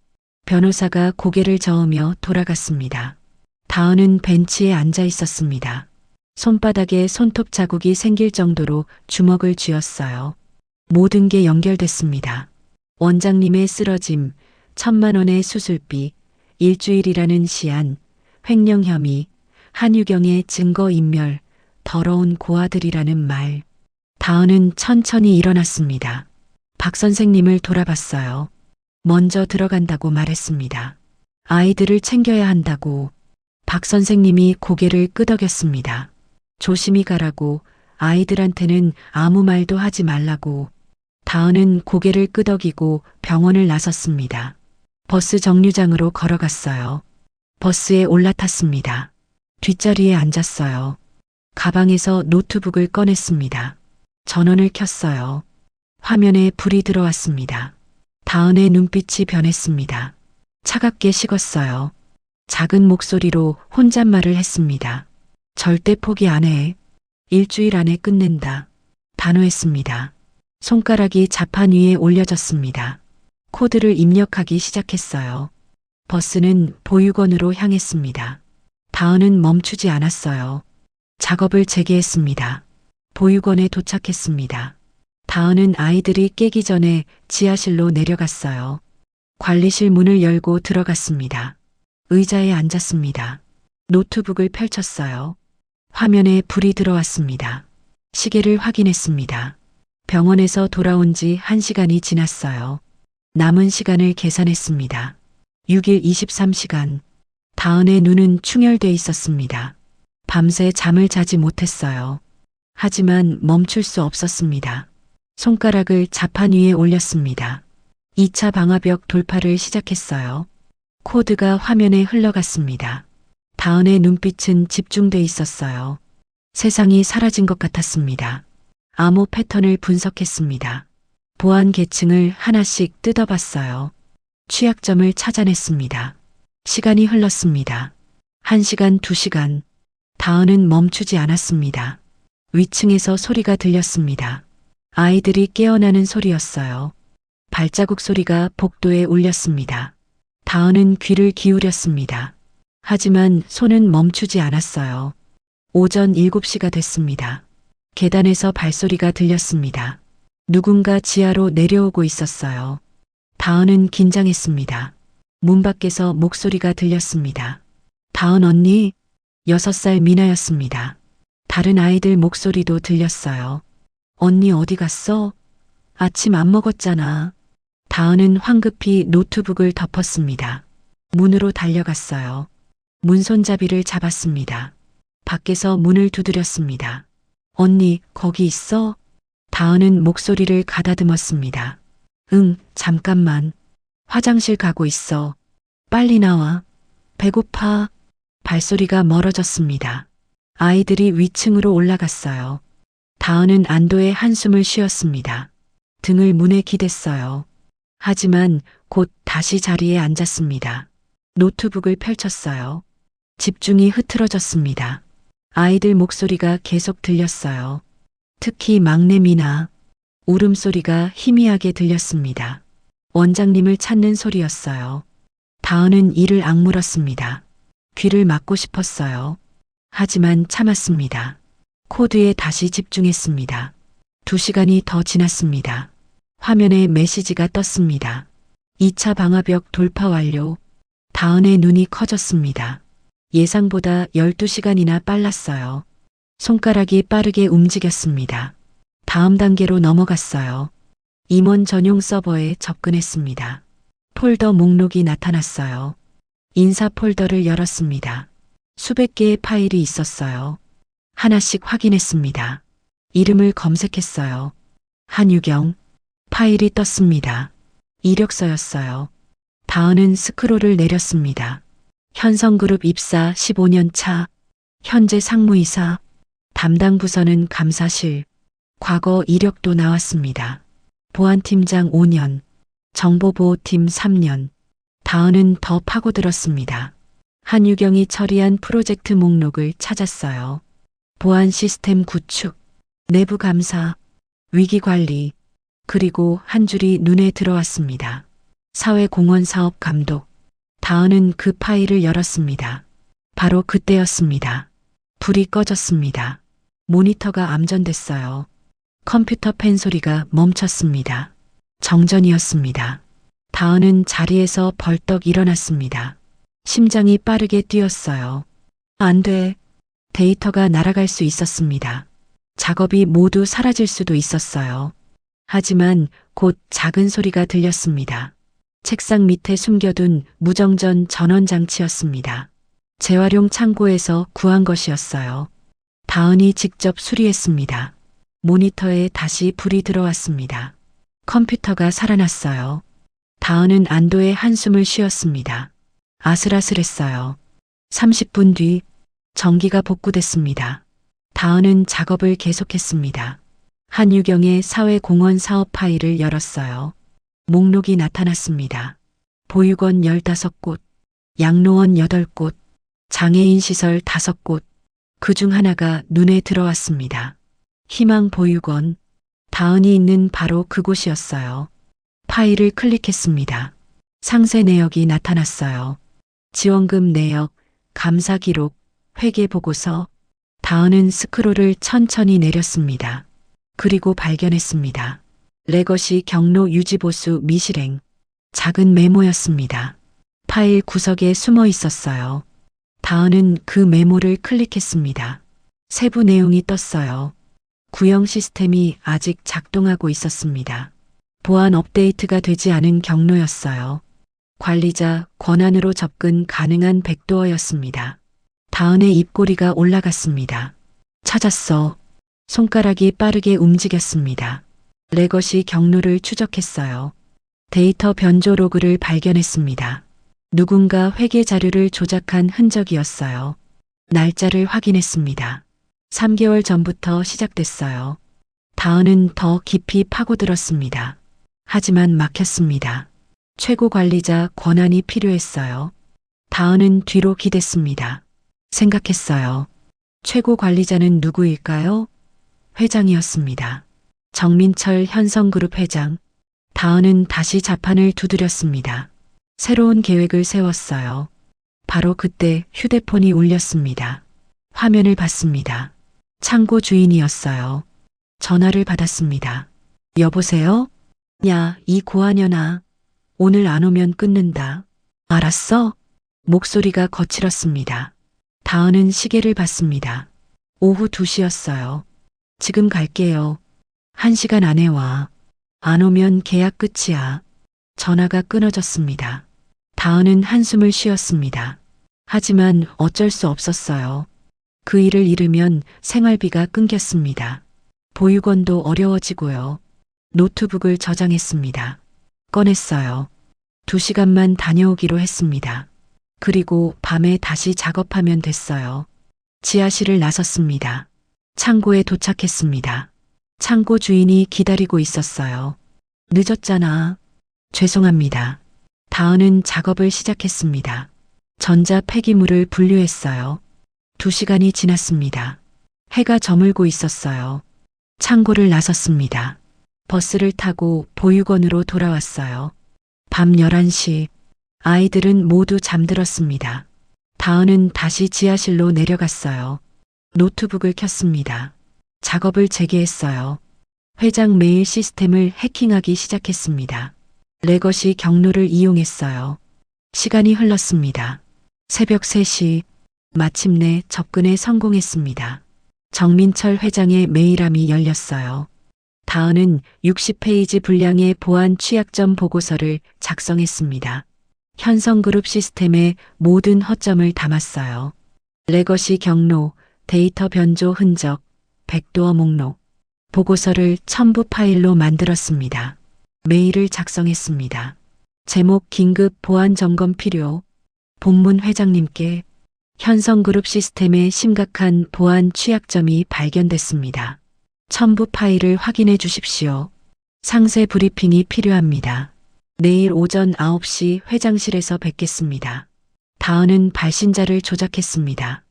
변호사가 고개를 저으며 돌아갔습니다. 다은은 벤치에 앉아 있었습니다. 손바닥에 손톱 자국이 생길 정도로 주먹을 쥐었어요. 모든 게 연결됐습니다. 원장님의 쓰러짐, 1,000만 원의 수술비, 일주일이라는 시한, 횡령 혐의, 한유경의 증거인멸, 더러운 고아들이라는 말. 다은은 천천히 일어났습니다. 박 선생님을 돌아봤어요. 먼저 들어간다고 말했습니다. 아이들을 챙겨야 한다고. 박 선생님이 고개를 끄덕였습니다. 조심히 가라고, 아이들한테는 아무 말도 하지 말라고. 다은은 고개를 끄덕이고 병원을 나섰습니다. 버스 정류장으로 걸어갔어요. 버스에 올라탔습니다. 뒷자리에 앉았어요. 가방에서 노트북을 꺼냈습니다. 전원을 켰어요. 화면에 불이 들어왔습니다. 다은의 눈빛이 변했습니다. 차갑게 식었어요. 작은 목소리로 혼잣말을 했습니다. 절대 포기 안 해. 일주일 안에 끝낸다. 단호했습니다. 손가락이 자판 위에 올려졌습니다. 코드를 입력하기 시작했어요. 버스는 보육원으로 향했습니다. 다은은 멈추지 않았어요. 작업을 재개했습니다. 보육원에 도착했습니다. 다은은 아이들이 깨기 전에 지하실로 내려갔어요. 관리실 문을 열고 들어갔습니다. 의자에 앉았습니다. 노트북을 펼쳤어요. 화면에 불이 들어왔습니다. 시계를 확인했습니다. 병원에서 돌아온 지 1시간이 지났어요. 남은 시간을 계산했습니다. 6일 23시간. 다은의 눈은 충혈돼 있었습니다. 밤새 잠을 자지 못했어요. 하지만 멈출 수 없었습니다. 손가락을 자판 위에 올렸습니다. 2차 방화벽 돌파를 시작했어요. 코드가 화면에 흘러갔습니다. 다은의 눈빛은 집중돼 있었어요. 세상이 사라진 것 같았습니다. 암호 패턴을 분석했습니다. 보안 계층을 하나씩 뜯어봤어요. 취약점을 찾아냈습니다. 시간이 흘렀습니다. 1시간, 2시간. 다은은 멈추지 않았습니다. 위층에서 소리가 들렸습니다. 아이들이 깨어나는 소리였어요. 발자국 소리가 복도에 울렸습니다. 다은은 귀를 기울였습니다. 하지만 손은 멈추지 않았어요. 오전 7시가 됐습니다. 계단에서 발소리가 들렸습니다. 누군가 지하로 내려오고 있었어요. 다은은 긴장했습니다. 문 밖에서 목소리가 들렸습니다. 다은 언니, 6살 미나였습니다. 다른 아이들 목소리도 들렸어요. 언니 어디 갔어? 아침 안 먹었잖아. 다은은 황급히 노트북을 덮었습니다. 문으로 달려갔어요. 문손잡이를 잡았습니다. 밖에서 문을 두드렸습니다. 언니, 거기 있어? 다은은 목소리를 가다듬었습니다. 응, 잠깐만. 화장실 가고 있어. 빨리 나와. 배고파. 발소리가 멀어졌습니다. 아이들이 위층으로 올라갔어요. 다은은 안도의 한숨을 쉬었습니다. 등을 문에 기댔어요. 하지만 곧 다시 자리에 앉았습니다. 노트북을 펼쳤어요. 집중이 흐트러졌습니다. 아이들 목소리가 계속 들렸어요. 특히 막내 미나. 울음소리가 희미하게 들렸습니다. 원장님을 찾는 소리였어요. 다은은 이를 악물었습니다. 귀를 막고 싶었어요. 하지만 참았습니다. 코드에 다시 집중했습니다. 2시간이 더 지났습니다. 화면에 메시지가 떴습니다. 2차 방화벽 돌파 완료. 다은의 눈이 커졌습니다. 예상보다 12시간이나 빨랐어요. 손가락이 빠르게 움직였습니다. 다음 단계로 넘어갔어요. 임원 전용 서버에 접근했습니다. 폴더 목록이 나타났어요. 인사 폴더를 열었습니다. 수백 개의 파일이 있었어요. 하나씩 확인했습니다. 이름을 검색했어요. 한유경. 파일이 떴습니다. 이력서였어요. 다은은 스크롤을 내렸습니다. 현성그룹 입사 15년 차. 현재 상무이사. 담당 부서는 감사실. 과거 이력도 나왔습니다. 보안팀장 5년. 정보보호팀 3년. 다은은 더 파고들었습니다. 한유경이 처리한 프로젝트 목록을 찾았어요. 보안 시스템 구축, 내부 감사, 위기 관리, 그리고 한 줄이 눈에 들어왔습니다. 사회공헌 사업 감독. 다은은 그 파일을 열었습니다. 바로 그때였습니다. 불이 꺼졌습니다. 모니터가 암전됐어요. 컴퓨터 펜 소리가 멈췄습니다. 정전이었습니다. 다은은 자리에서 벌떡 일어났습니다. 심장이 빠르게 뛰었어요. 안 돼. 데이터가 날아갈 수 있었습니다. 작업이 모두 사라질 수도 있었어요. 하지만 곧 작은 소리가 들렸습니다. 책상 밑에 숨겨둔 무정전 전원 장치였습니다. 재활용 창고에서 구한 것이었어요. 다은이 직접 수리했습니다. 모니터에 다시 불이 들어왔습니다. 컴퓨터가 살아났어요. 다은은 안도의 한숨을 쉬었습니다. 아슬아슬했어요. 30분 뒤 전기가 복구됐습니다. 다은은 작업을 계속했습니다. 한유경의 사회공헌 사업 파일을 열었어요. 목록이 나타났습니다. 보육원 15곳, 양로원 8곳, 장애인 시설 5곳, 그중 하나가 눈에 들어왔습니다. 희망보육원. 다은이 있는 바로 그곳이었어요. 파일을 클릭했습니다. 상세 내역이 나타났어요. 지원금 내역, 감사 기록, 회계 보고서. 다은은 스크롤을 천천히 내렸습니다. 그리고 발견했습니다. 레거시 경로 유지보수 미실행. 작은 메모였습니다. 파일 구석에 숨어 있었어요. 다은은 그 메모를 클릭했습니다. 세부 내용이 떴어요. 구형 시스템이 아직 작동하고 있었습니다. 보안 업데이트가 되지 않은 경로였어요. 관리자 권한으로 접근 가능한 백도어였습니다. 다은의 입꼬리가 올라갔습니다. 찾았어. 손가락이 빠르게 움직였습니다. 레거시 경로를 추적했어요. 데이터 변조 로그를 발견했습니다. 누군가 회계 자료를 조작한 흔적이었어요. 날짜를 확인했습니다. 3개월 전부터 시작됐어요. 다은은 더 깊이 파고들었습니다. 하지만 막혔습니다. 최고 관리자 권한이 필요했어요. 다은은 뒤로 기댔습니다. 생각했어요. 최고 관리자는 누구일까요? 회장이었습니다. 정민철 현성그룹 회장. 다은은 다시 자판을 두드렸습니다. 새로운 계획을 세웠어요. 바로 그때 휴대폰이 울렸습니다. 화면을 봤습니다. 창고 주인이었어요. 전화를 받았습니다. 여보세요? 야, 이 고아년아. 오늘 안 오면 끊는다. 알았어? 목소리가 거칠었습니다. 다은은 시계를 봤습니다. 오후 2시였어요. 지금 갈게요. 1시간 안에 와. 안 오면 계약 끝이야. 전화가 끊어졌습니다. 다은은 한숨을 쉬었습니다. 하지만 어쩔 수 없었어요. 그 일을 잃으면 생활비가 끊겼습니다. 보육원도 어려워지고요. 노트북을 저장했습니다. 꺼냈어요. 2시간만 다녀오기로 했습니다. 그리고 밤에 다시 작업하면 됐어요. 지하실을 나섰습니다. 창고에 도착했습니다. 창고 주인이 기다리고 있었어요. 늦었잖아. 죄송합니다. 다은은 작업을 시작했습니다. 전자 폐기물을 분류했어요. 2시간이 지났습니다. 해가 저물고 있었어요. 창고를 나섰습니다. 버스를 타고 보육원으로 돌아왔어요. 밤 11시. 아이들은 모두 잠들었습니다. 다은은 다시 지하실로 내려갔어요. 노트북을 켰습니다. 작업을 재개했어요. 회장 메일 시스템을 해킹하기 시작했습니다. 레거시 경로를 이용했어요. 시간이 흘렀습니다. 새벽 3시, 마침내 접근에 성공했습니다. 정민철 회장의 메일함이 열렸어요. 다은은 60페이지 분량의 보안 취약점 보고서를 작성했습니다. 현성그룹 시스템의 모든 허점을 담았어요. 레거시 경로, 데이터 변조 흔적, 백도어 목록, 보고서를 첨부 파일로 만들었습니다. 메일을 작성했습니다. 제목 긴급 보안 점검 필요. 본문 회장님께 현성그룹 시스템의 심각한 보안 취약점이 발견됐습니다. 첨부 파일을 확인해 주십시오. 상세 브리핑이 필요합니다. 내일 오전 9시 회장실에서 뵙겠습니다. 다은은 발신자를 조작했습니다.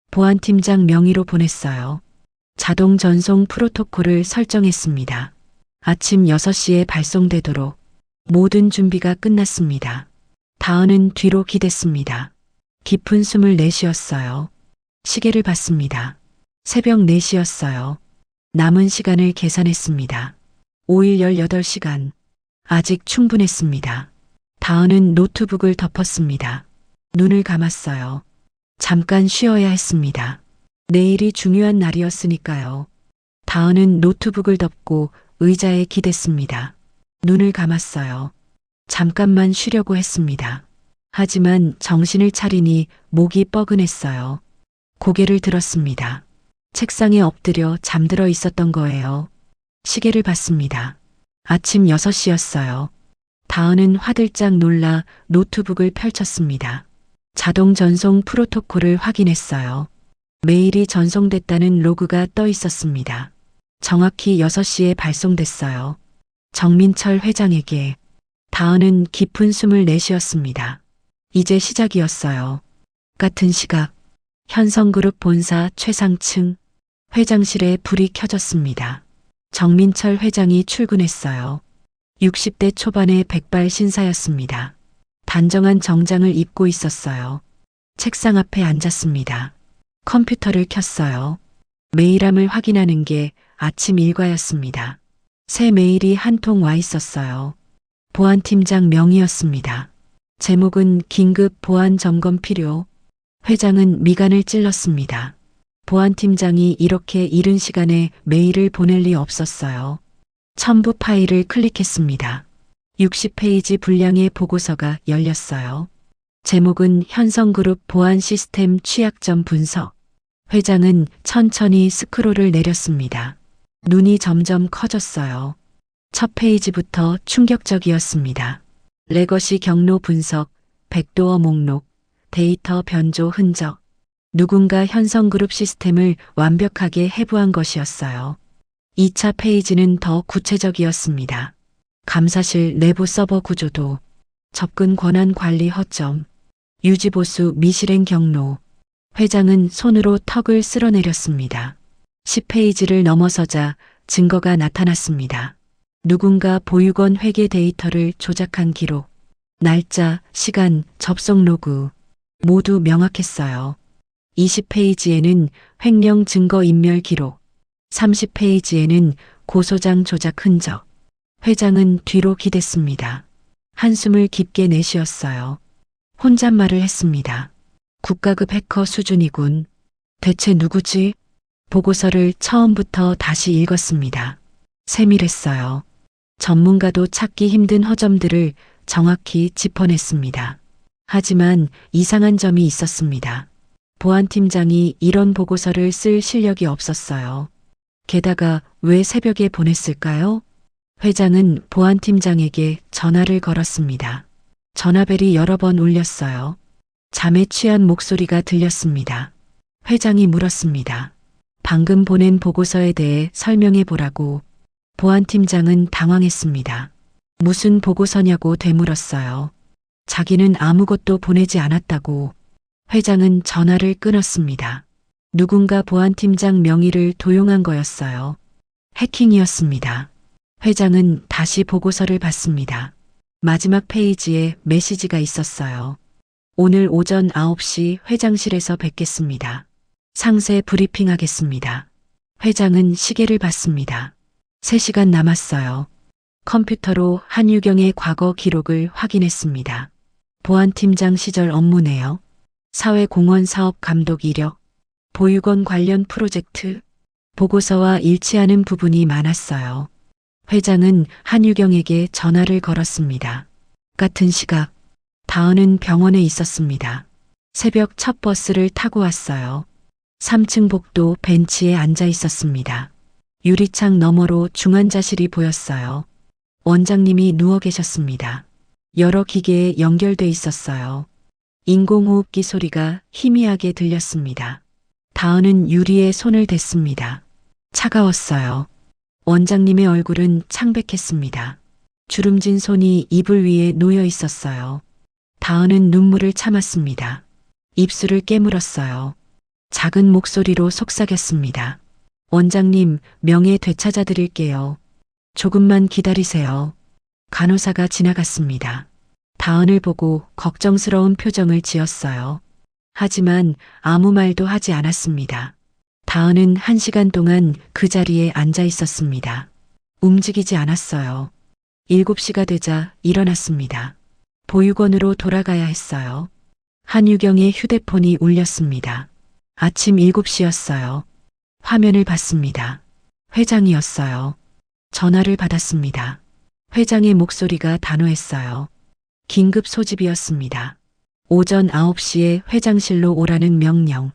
보안팀장 명의로 보냈어요. 자동 전송 프로토콜을 설정했습니다. 아침 6시에 발송되도록 모든 준비가 끝났습니다. 다은은 뒤로 기댔습니다. 깊은 숨을 내쉬었어요. 시계를 봤습니다. 새벽 4시였어요. 남은 시간을 계산했습니다. 5일 18시간. 아직 충분했습니다. 다은은 노트북을 덮었습니다. 눈을 감았어요. 잠깐 쉬어야 했습니다. 내일이 중요한 날이었으니까요. 다은은 노트북을 덮고 의자에 기댔습니다. 눈을 감았어요. 잠깐만 쉬려고 했습니다. 하지만 정신을 차리니 목이 뻐근했어요. 고개를 들었습니다. 책상에 엎드려 잠들어 있었던 거예요. 시계를 봤습니다. 아침 6시였어요. 다은은 화들짝 놀라 노트북을 펼쳤습니다. 자동 전송 프로토콜을 확인했어요. 메일이 전송됐다는 로그가 떠 있었습니다. 정확히 6시에 발송됐어요. 정민철 회장에게. 다은은 깊은 숨을 내쉬었습니다. 이제 시작이었어요. 같은 시각, 현성그룹 본사 최상층 회장실에 불이 켜졌습니다. 정민철 회장이 출근했어요. 60대 초반의 백발 신사였습니다. 단정한 정장을 입고 있었어요. 책상 앞에 앉았습니다. 컴퓨터를 켰어요. 메일함을 확인하는 게 아침 일과였습니다. 새 메일이 한 통 와 있었어요. 보안팀장 명의였습니다. 제목은 긴급 보안 점검 필요. 회장은 미간을 찔렀습니다. 보안팀장이 이렇게 이른 시간에 메일을 보낼 리 없었어요. 첨부 파일을 클릭했습니다. 60페이지 분량의 보고서가 열렸어요. 제목은 현성그룹 보안 시스템 취약점 분석. 회장은 천천히 스크롤을 내렸습니다. 눈이 점점 커졌어요. 첫 페이지부터 충격적이었습니다. 레거시 경로 분석, 백도어 목록, 데이터 변조 흔적. 누군가 현성그룹 시스템을 완벽하게 해부한 것이었어요. 2차 페이지는 더 구체적이었습니다. 감사실 내부 서버 구조도, 접근 권한 관리 허점, 유지보수 미실행 경로. 회장은 손으로 턱을 쓸어내렸습니다. 10페이지를 넘어서자 증거가 나타났습니다. 누군가 보육원 회계 데이터를 조작한 기록, 날짜, 시간, 접속 로그 모두 명확했어요. 20페이지에는 횡령 증거 인멸 기록, 30페이지에는 고소장 조작 흔적. 회장은 뒤로 기댔습니다. 한숨을 깊게 내쉬었어요. 혼잣말을 했습니다. 국가급 해커 수준이군. 대체 누구지? 보고서를 처음부터 다시 읽었습니다. 세밀했어요. 전문가도 찾기 힘든 허점들을 정확히 짚어냈습니다. 하지만 이상한 점이 있었습니다. 보안팀장이 이런 보고서를 쓸 실력이 없었어요. 게다가 왜 새벽에 보냈을까요? 회장은 보안팀장에게 전화를 걸었습니다. 전화벨이 여러 번 울렸어요. 잠에 취한 목소리가 들렸습니다. 회장이 물었습니다. 방금 보낸 보고서에 대해 설명해 보라고. 보안팀장은 당황했습니다. 무슨 보고서냐고 되물었어요. 자기는 아무것도 보내지 않았다고. 회장은 전화를 끊었습니다. 누군가 보안팀장 명의를 도용한 거였어요. 해킹이었습니다. 회장은 다시 보고서를 봤습니다. 마지막 페이지에 메시지가 있었어요. 오늘 오전 9시 회장실에서 뵙겠습니다. 상세 브리핑하겠습니다. 회장은 시계를 봤습니다. 3시간 남았어요. 컴퓨터로 한유경의 과거 기록을 확인했습니다. 보안팀장 시절 업무네요. 사회공헌 사업 감독 이력, 보육원 관련 프로젝트, 보고서와 일치하는 부분이 많았어요. 회장은 한유경에게 전화를 걸었습니다. 같은 시각, 다은은 병원에 있었습니다. 새벽 첫 버스를 타고 왔어요. 3층 복도 벤치에 앉아 있었습니다. 유리창 너머로 중환자실이 보였어요. 원장님이 누워 계셨습니다. 여러 기계에 연결돼 있었어요. 인공호흡기 소리가 희미하게 들렸습니다. 다은은 유리에 손을 댔습니다. 차가웠어요. 원장님의 얼굴은 창백했습니다. 주름진 손이 이불 위에 놓여 있었어요. 다은은 눈물을 참았습니다. 입술을 깨물었어요. 작은 목소리로 속삭였습니다. 원장님, 명예 되찾아 드릴게요. 조금만 기다리세요. 간호사가 지나갔습니다. 다은을 보고 걱정스러운 표정을 지었어요. 하지만 아무 말도 하지 않았습니다. 다은은 1시간 동안 그 자리에 앉아 있었습니다. 움직이지 않았어요. 7시가 되자 일어났습니다. 보육원으로 돌아가야 했어요. 한유경의 휴대폰이 울렸습니다. 아침 7시였어요. 화면을 봤습니다. 회장이었어요. 전화를 받았습니다. 회장의 목소리가 단호했어요. 긴급 소집이었습니다. 오전 9시에 회장실로 오라는 명령.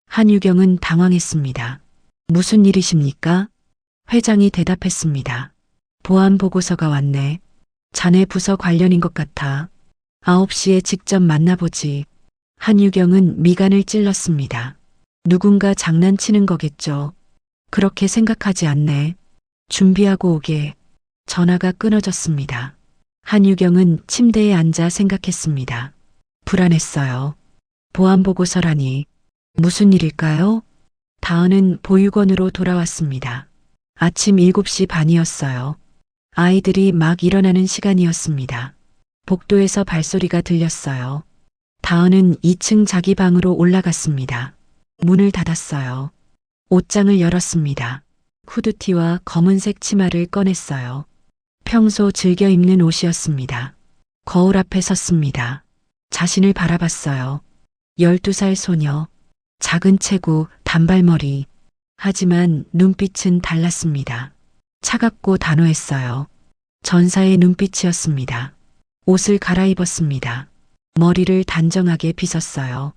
한유경은 당황했습니다. 무슨 일이십니까? 회장이 대답했습니다. 보안 보고서가 왔네. 자네 부서 관련인 것 같아. 9시에 직접 만나보지. 한유경은 미간을 찔렀습니다. 누군가 장난치는 거겠죠. 그렇게 생각하지 않네. 준비하고 오게. 전화가 끊어졌습니다. 한유경은 침대에 앉아 생각했습니다. 불안했어요. 보안 보고서라니. 무슨 일일까요? 다은은 보육원으로 돌아왔습니다. 아침 7시 반이었어요. 아이들이 막 일어나는 시간이었습니다. 복도에서 발소리가 들렸어요. 다은은 2층 자기 방으로 올라갔습니다. 문을 닫았어요. 옷장을 열었습니다. 후드티와 검은색 치마를 꺼냈어요. 평소 즐겨 입는 옷이었습니다. 거울 앞에 섰습니다. 자신을 바라봤어요. 12살 소녀, 작은 체구, 단발머리. 하지만 눈빛은 달랐습니다. 차갑고 단호했어요. 전사의 눈빛이었습니다. 옷을 갈아입었습니다. 머리를 단정하게 빗었어요.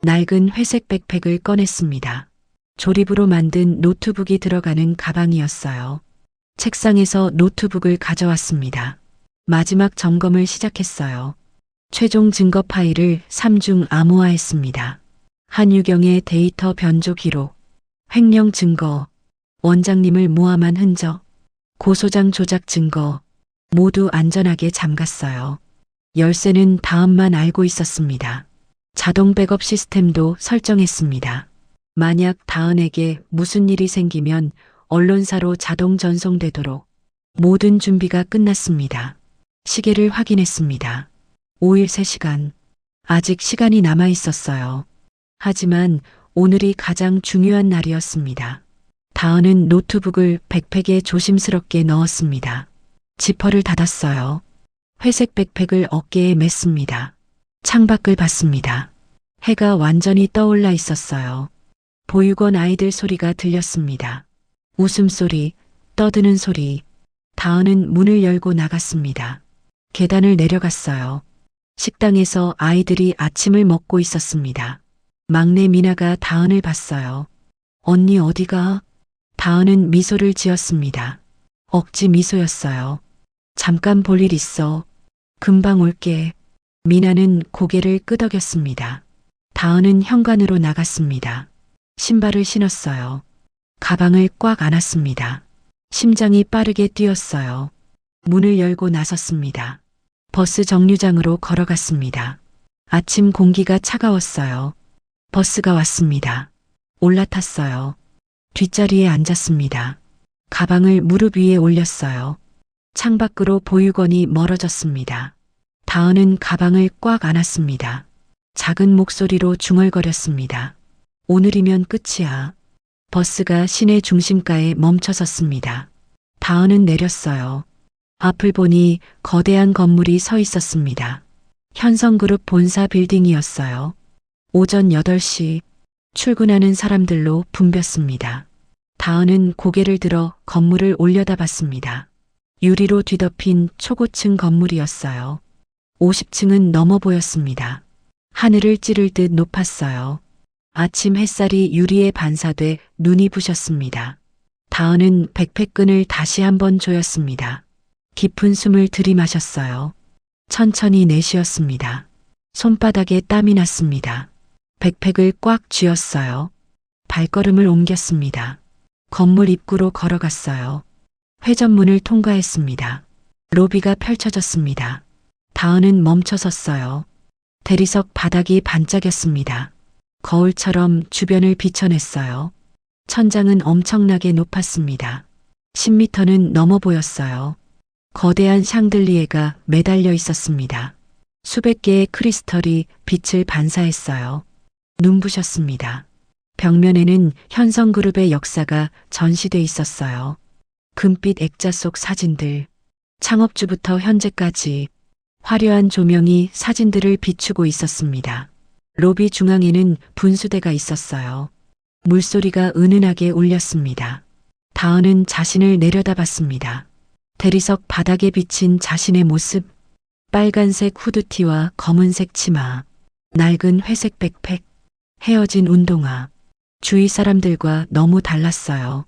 낡은 회색 백팩을 꺼냈습니다. 조립으로 만든 노트북이 들어가는 가방이었어요. 책상에서 노트북을 가져왔습니다. 마지막 점검을 시작했어요. 최종 증거 파일을 3중 암호화했습니다. 한유경의 데이터 변조 기록, 횡령 증거, 원장님을 모함한 흔적, 고소장 조작 증거, 모두 안전하게 잠갔어요. 열쇠는 다음만 알고 있었습니다. 자동 백업 시스템도 설정했습니다. 만약 다은에게 무슨 일이 생기면 언론사로 자동 전송되도록 모든 준비가 끝났습니다. 시계를 확인했습니다. 5일 3시간. 아직 시간이 남아 있었어요. 하지만 오늘이 가장 중요한 날이었습니다. 다은은 노트북을 백팩에 조심스럽게 넣었습니다. 지퍼를 닫았어요. 회색 백팩을 어깨에 맸습니다. 창밖을 봤습니다. 해가 완전히 떠올라 있었어요. 보육원 아이들 소리가 들렸습니다. 웃음소리, 떠드는 소리. 다은은 문을 열고 나갔습니다. 계단을 내려갔어요. 식당에서 아이들이 아침을 먹고 있었습니다. 막내 미나가 다은을 봤어요. 언니 어디가? 다은은 미소를 지었습니다. 억지 미소였어요. 잠깐 볼 일 있어. 금방 올게. 미나는 고개를 끄덕였습니다. 다은은 현관으로 나갔습니다. 신발을 신었어요. 가방을 꽉 안았습니다. 심장이 빠르게 뛰었어요. 문을 열고 나섰습니다. 버스 정류장으로 걸어갔습니다. 아침 공기가 차가웠어요. 버스가 왔습니다. 올라탔어요. 뒷자리에 앉았습니다. 가방을 무릎 위에 올렸어요. 창밖으로 보육원이 멀어졌습니다. 다은은 가방을 꽉 안았습니다. 작은 목소리로 중얼거렸습니다. 오늘이면 끝이야. 버스가 시내 중심가에 멈춰섰습니다. 다은은 내렸어요. 앞을 보니 거대한 건물이 서 있었습니다. 현성그룹 본사 빌딩이었어요. 오전 8시 출근하는 사람들로 붐볐습니다. 다은은 고개를 들어 건물을 올려다봤습니다. 유리로 뒤덮인 초고층 건물이었어요. 50층은 넘어 보였습니다. 하늘을 찌를 듯 높았어요. 아침 햇살이 유리에 반사돼 눈이 부셨습니다. 다은은 백팩끈을 다시 한번 조였습니다. 깊은 숨을 들이마셨어요. 천천히 내쉬었습니다. 손바닥에 땀이 났습니다. 백팩을 꽉 쥐었어요. 발걸음을 옮겼습니다. 건물 입구로 걸어갔어요. 회전문을 통과했습니다. 로비가 펼쳐졌습니다. 다은은 멈춰섰어요. 대리석 바닥이 반짝였습니다. 거울처럼 주변을 비춰냈어요. 천장은 엄청나게 높았습니다. 10m는 넘어 보였어요. 거대한 샹들리에가 매달려 있었습니다. 수백 개의 크리스털이 빛을 반사했어요. 눈부셨습니다. 벽면에는 현성그룹의 역사가 전시돼 있었어요. 금빛 액자 속 사진들, 창업주부터 현재까지 화려한 조명이 사진들을 비추고 있었습니다. 로비 중앙에는 분수대가 있었어요. 물소리가 은은하게 울렸습니다. 다은은 자신을 내려다봤습니다. 대리석 바닥에 비친 자신의 모습, 빨간색 후드티와 검은색 치마, 낡은 회색 백팩, 헤어진 운동화. 주위 사람들과 너무 달랐어요.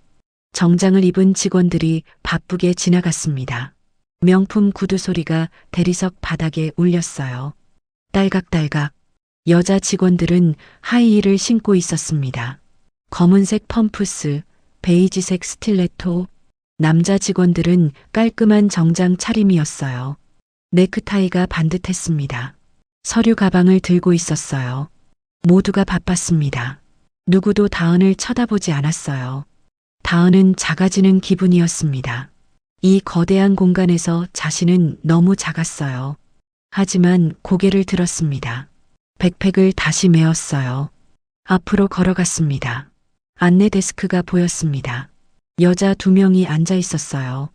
정장을 입은 직원들이 바쁘게 지나갔습니다. 명품 구두 소리가 대리석 바닥에 울렸어요. 딸각딸각. 여자 직원들은 하이힐을 신고 있었습니다. 검은색 펌프스, 베이지색 스틸레토. 남자 직원들은 깔끔한 정장 차림이었어요. 넥타이가 반듯했습니다. 서류 가방을 들고 있었어요. 모두가 바빴습니다. 누구도 다은을 쳐다보지 않았어요. 다은은 작아지는 기분이었습니다. 이 거대한 공간에서 자신은 너무 작았어요. 하지만 고개를 들었습니다. 백팩을 다시 메었어요. 앞으로 걸어갔습니다. 안내 데스크가 보였습니다. 여자 2명이 앉아 있었어요.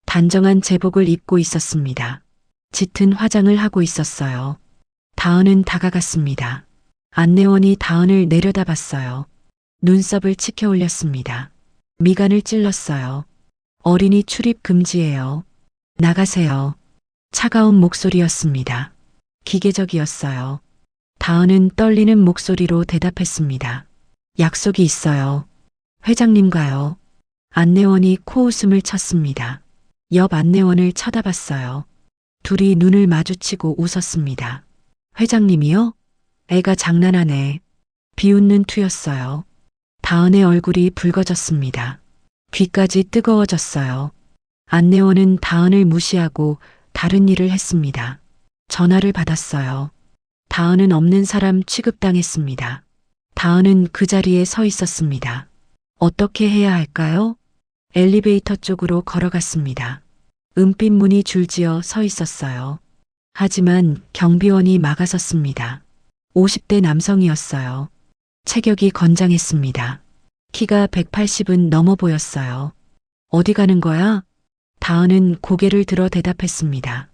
단정한 제복을 입고 있었습니다. 짙은 화장을 하고 있었어요. 다은은 다가갔습니다. 안내원이 다은을 내려다봤어요. 눈썹을 치켜 올렸습니다. 미간을 찔렀어요. 어린이 출입 금지예요. 나가세요. 차가운 목소리였습니다. 기계적이었어요. 다은은 떨리는 목소리로 대답했습니다. 약속이 있어요. 회장님과요. 안내원이 코웃음을 쳤습니다. 옆 안내원을 쳐다봤어요. 둘이 눈을 마주치고 웃었습니다. 회장님이요? 애가 장난하네. 비웃는 투였어요. 다은의 얼굴이 붉어졌습니다. 귀까지 뜨거워졌어요. 안내원은 다은을 무시하고 다른 일을 했습니다. 전화를 받았어요. 다은은 없는 사람 취급당했습니다. 다은은 그 자리에 서 있었습니다. 어떻게 해야 할까요? 엘리베이터 쪽으로 걸어갔습니다. 은빛 문이 줄지어 서 있었어요. 하지만 경비원이 막아섰습니다. 50대 남성이었어요. 체격이 건장했습니다. 키가 180은 넘어 보였어요. 어디 가는 거야? 다은은 고개를 들어 대답했습니다.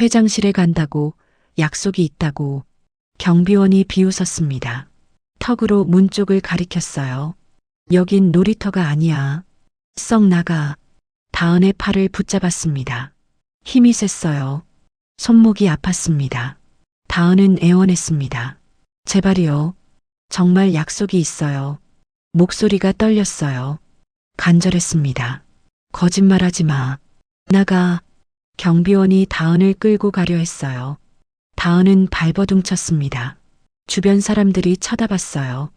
회장실에 간다고, 약속이 있다고. 경비원이 비웃었습니다. 턱으로 문 쪽을 가리켰어요. 여긴 놀이터가 아니야. 썩 나가. 다은의 팔을 붙잡았습니다. 힘이 셌어요. 손목이 아팠습니다. 다은은 애원했습니다. 제발이요. 정말 약속이 있어요. 목소리가 떨렸어요. 간절했습니다. 거짓말하지 마. 나가. 경비원이 다은을 끌고 가려 했어요. 다은은 발버둥 쳤습니다. 주변 사람들이 쳐다봤어요.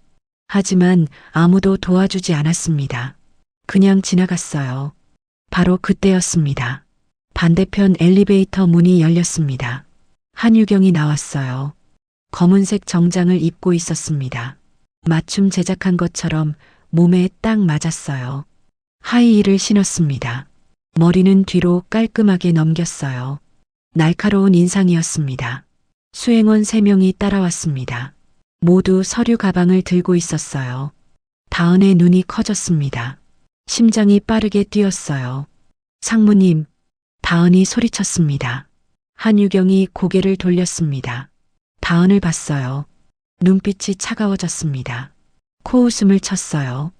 하지만 아무도 도와주지 않았습니다. 그냥 지나갔어요. 바로 그때였습니다. 반대편 엘리베이터 문이 열렸습니다. 한유경이 나왔어요. 검은색 정장을 입고 있었습니다. 맞춤 제작한 것처럼 몸에 딱 맞았어요. 하이힐을 신었습니다. 머리는 뒤로 깔끔하게 넘겼어요. 날카로운 인상이었습니다. 수행원 3명이 따라왔습니다. 모두 서류 가방을 들고 있었어요. 다은의 눈이 커졌습니다. 심장이 빠르게 뛰었어요. 상무님, 다은이 소리쳤습니다. 한유경이 고개를 돌렸습니다. 다은을 봤어요. 눈빛이 차가워졌습니다. 코웃음을 쳤어요.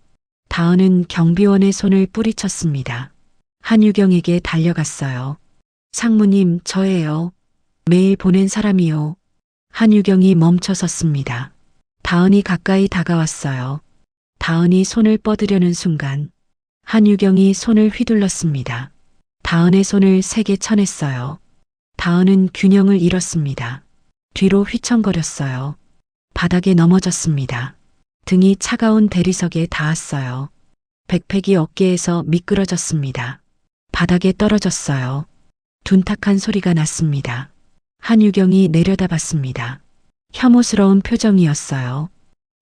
다은은 경비원의 손을 뿌리쳤습니다. 한유경에게 달려갔어요. 상무님, 저예요. 매일 보낸 사람이요. 한유경이 멈춰섰습니다. 다은이 가까이 다가왔어요. 다은이 손을 뻗으려는 순간 한유경이 손을 휘둘렀습니다. 다은의 손을 세게 쳐냈어요. 다은은 균형을 잃었습니다. 뒤로 휘청거렸어요. 바닥에 넘어졌습니다. 등이 차가운 대리석에 닿았어요. 백팩이 어깨에서 미끄러졌습니다. 바닥에 떨어졌어요. 둔탁한 소리가 났습니다. 한유경이 내려다봤습니다. 혐오스러운 표정이었어요.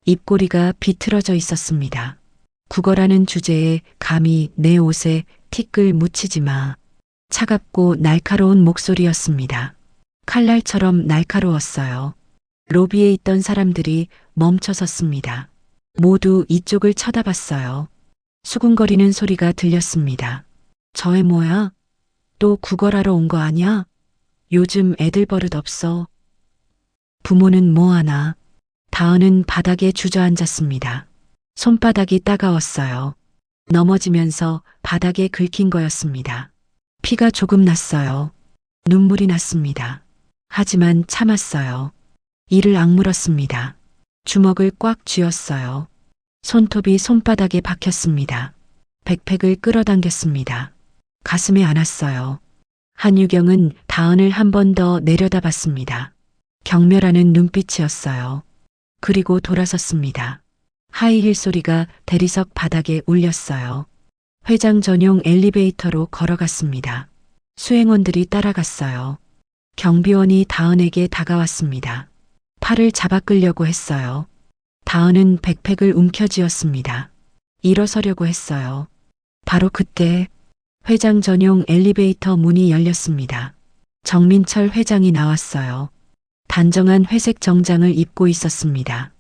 입꼬리가 비틀어져 있었습니다. 국어라는 주제에 감히 내 옷에 티끌 묻히지 마. 차갑고 날카로운 목소리였습니다. 칼날처럼 날카로웠어요. 로비에 있던 사람들이 멈춰섰습니다. 모두 이쪽을 쳐다봤어요. 수군거리는 소리가 들렸습니다. 저 애 뭐야? 또 구걸하러 온 거 아니야? 요즘 애들 버릇 없어. 부모는 뭐하나? 다은은 바닥에 주저앉았습니다. 손바닥이 따가웠어요. 넘어지면서 바닥에 긁힌 거였습니다. 피가 조금 났어요. 눈물이 났습니다. 하지만 참았어요. 이를 악물었습니다. 주먹을 꽉 쥐었어요. 손톱이 손바닥에 박혔습니다. 백팩을 끌어당겼습니다. 가슴에 안았어요. 한유경은 다은을 한 번 더 내려다봤습니다. 경멸하는 눈빛이었어요. 그리고 돌아섰습니다. 하이힐 소리가 대리석 바닥에 울렸어요. 회장 전용 엘리베이터로 걸어갔습니다. 수행원들이 따라갔어요. 경비원이 다은에게 다가왔습니다. 팔을 잡아 끌려고 했어요. 다은은 백팩을 움켜쥐었습니다. 일어서려고 했어요. 바로 그때 회장 전용 엘리베이터 문이 열렸습니다. 정민철 회장이 나왔어요. 단정한 회색 정장을 입고 있었습니다.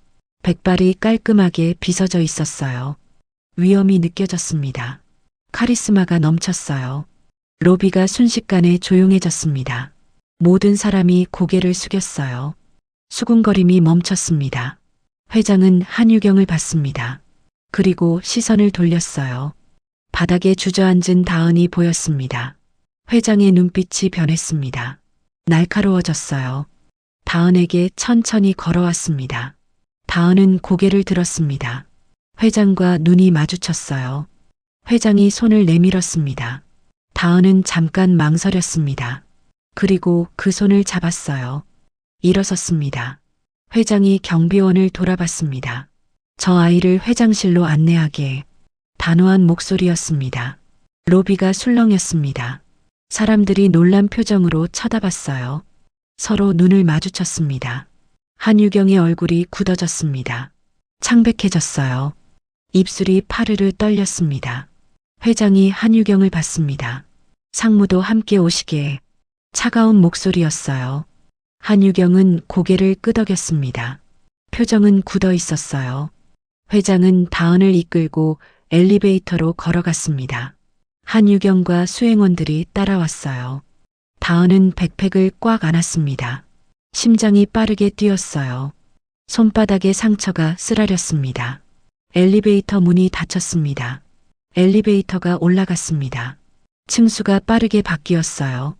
백발이 깔끔하게 빗어져 있었어요. 위엄이 느껴졌습니다. 카리스마가 넘쳤어요. 로비가 순식간에 조용해졌습니다. 모든 사람이 고개를 숙였어요. 수군거림이 멈췄습니다. 회장은 한유경을 봤습니다. 그리고 시선을 돌렸어요. 바닥에 주저앉은 다은이 보였습니다. 회장의 눈빛이 변했습니다. 날카로워졌어요. 다은에게 천천히 걸어왔습니다. 다은은 고개를 들었습니다. 회장과 눈이 마주쳤어요. 회장이 손을 내밀었습니다. 다은은 잠깐 망설였습니다. 그리고 그 손을 잡았어요. 일어섰습니다. 회장이 경비원을 돌아봤습니다. 저 아이를 회장실로 안내하게. 단호한 목소리였습니다. 로비가 술렁였습니다. 사람들이 놀란 표정으로 쳐다봤어요. 서로 눈을 마주쳤습니다. 한유경의 얼굴이 굳어졌습니다. 창백해졌어요. 입술이 파르르 떨렸습니다. 회장이 한유경을 봤습니다. 상무도 함께 오시게. 차가운 목소리였어요. 한유경은 고개를 끄덕였습니다. 표정은 굳어 있었어요. 회장은 다은을 이끌고 엘리베이터로 걸어갔습니다. 한유경과 수행원들이 따라왔어요. 다은은 백팩을 꽉 안았습니다. 심장이 빠르게 뛰었어요. 손바닥에 상처가 쓰라렸습니다. 엘리베이터 문이 닫혔습니다. 엘리베이터가 올라갔습니다. 층수가 빠르게 바뀌었어요.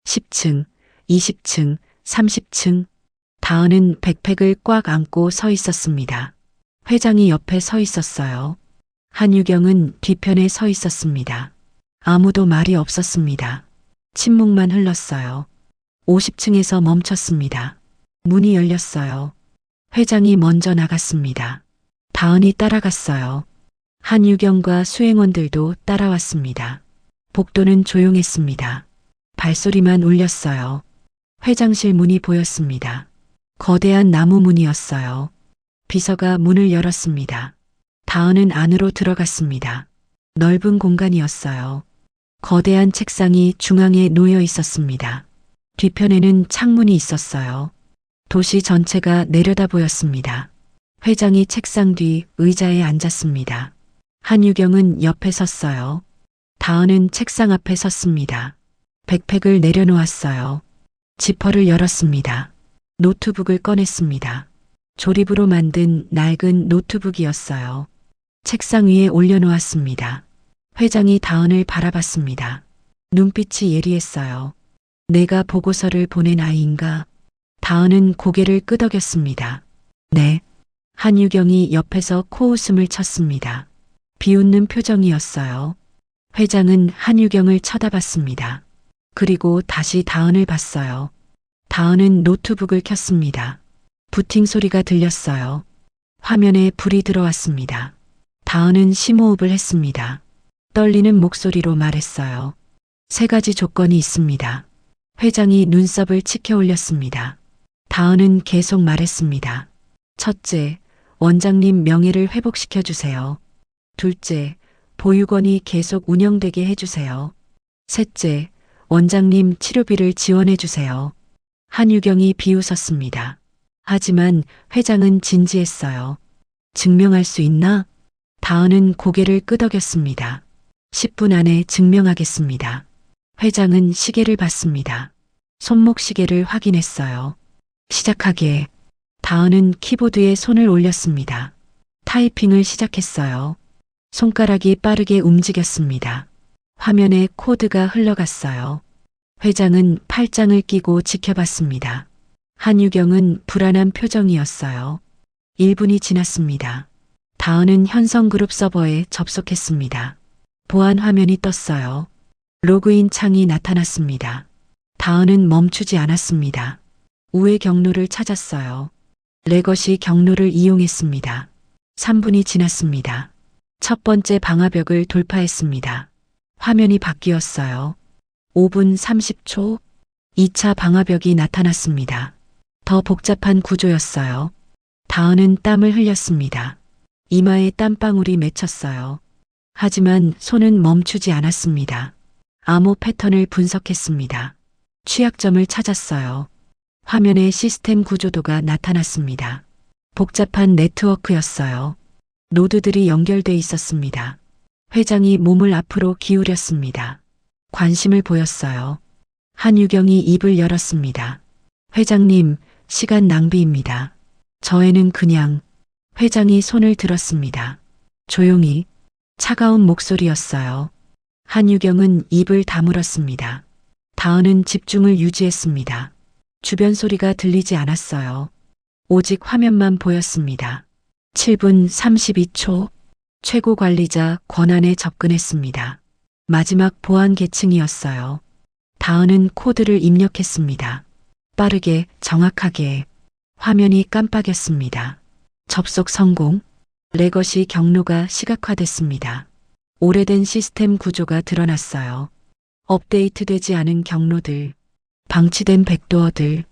10층, 20층, 30층. 다은은 백팩을 꽉 안고 서 있었습니다. 회장이 옆에 서 있었어요. 한유경은 뒤편에 서 있었습니다. 아무도 말이 없었습니다. 침묵만 흘렀어요. 50층에서 멈췄습니다. 문이 열렸어요. 회장이 먼저 나갔습니다. 다은이 따라갔어요. 한유경과 수행원들도 따라왔습니다. 복도는 조용했습니다. 발소리만 울렸어요. 회장실 문이 보였습니다. 거대한 나무 문이었어요. 비서가 문을 열었습니다. 다은은 안으로 들어갔습니다. 넓은 공간이었어요. 거대한 책상이 중앙에 놓여 있었습니다. 뒤편에는 창문이 있었어요. 도시 전체가 내려다 보였습니다. 회장이 책상 뒤 의자에 앉았습니다. 한유경은 옆에 섰어요. 다은은 책상 앞에 섰습니다. 백팩을 내려놓았어요. 지퍼를 열었습니다. 노트북을 꺼냈습니다. 조립으로 만든 낡은 노트북이었어요. 책상 위에 올려놓았습니다. 회장이 다은을 바라봤습니다. 눈빛이 예리했어요. 내가 보고서를 보낸 아이인가? 다은은 고개를 끄덕였습니다. 네. 한유경이 옆에서 코웃음을 쳤습니다. 비웃는 표정이었어요. 회장은 한유경을 쳐다봤습니다. 그리고 다시 다은을 봤어요. 다은은 노트북을 켰습니다. 부팅 소리가 들렸어요. 화면에 불이 들어왔습니다. 다은은 심호흡을 했습니다. 떨리는 목소리로 말했어요. 3가지 조건이 있습니다. 회장이 눈썹을 치켜 올렸습니다. 다은은 계속 말했습니다. 첫째, 원장님 명예를 회복시켜 주세요. 둘째, 보육원이 계속 운영되게 해주세요. 셋째, 원장님 치료비를 지원해 주세요. 한유경이 비웃었습니다. 하지만 회장은 진지했어요. 증명할 수 있나? 다은은 고개를 끄덕였습니다. 10분 안에 증명하겠습니다. 회장은 시계를 봤습니다. 손목 시계를 확인했어요. 시작하게. 다은은 키보드에 손을 올렸습니다. 타이핑을 시작했어요. 손가락이 빠르게 움직였습니다. 화면에 코드가 흘러갔어요. 회장은 팔짱을 끼고 지켜봤습니다. 한유경은 불안한 표정이었어요. 1분이 지났습니다. 다은은 현성그룹 서버에 접속했습니다. 보안 화면이 떴어요. 로그인 창이 나타났습니다. 다은은 멈추지 않았습니다. 우회 경로를 찾았어요. 레거시 경로를 이용했습니다. 3분이 지났습니다. 첫 번째 방화벽을 돌파했습니다. 화면이 바뀌었어요. 5분 30초. 2차 방화벽이 나타났습니다. 더 복잡한 구조였어요. 다은은 땀을 흘렸습니다. 이마에 땀방울이 맺혔어요. 하지만 손은 멈추지 않았습니다. 암호 패턴을 분석했습니다. 취약점을 찾았어요. 화면에 시스템 구조도가 나타났습니다. 복잡한 네트워크였어요. 노드들이 연결돼 있었습니다. 회장이 몸을 앞으로 기울였습니다. 관심을 보였어요. 한유경이 입을 열었습니다. 회장님, 시간 낭비입니다. 저에는 그냥. 회장이 손을 들었습니다. 조용히. 차가운 목소리였어요. 한유경은 입을 다물었습니다. 다은은 집중을 유지했습니다. 주변 소리가 들리지 않았어요. 오직 화면만 보였습니다. 7분 32초. 최고 관리자 권한에 접근했습니다. 마지막 보안 계층이었어요. 다은은 코드를 입력했습니다. 빠르게, 정확하게. 화면이 깜빡였습니다. 접속 성공. 레거시 경로가 시각화됐습니다. 오래된 시스템 구조가 드러났어요. 업데이트되지 않은 경로들, 방치된 백도어들.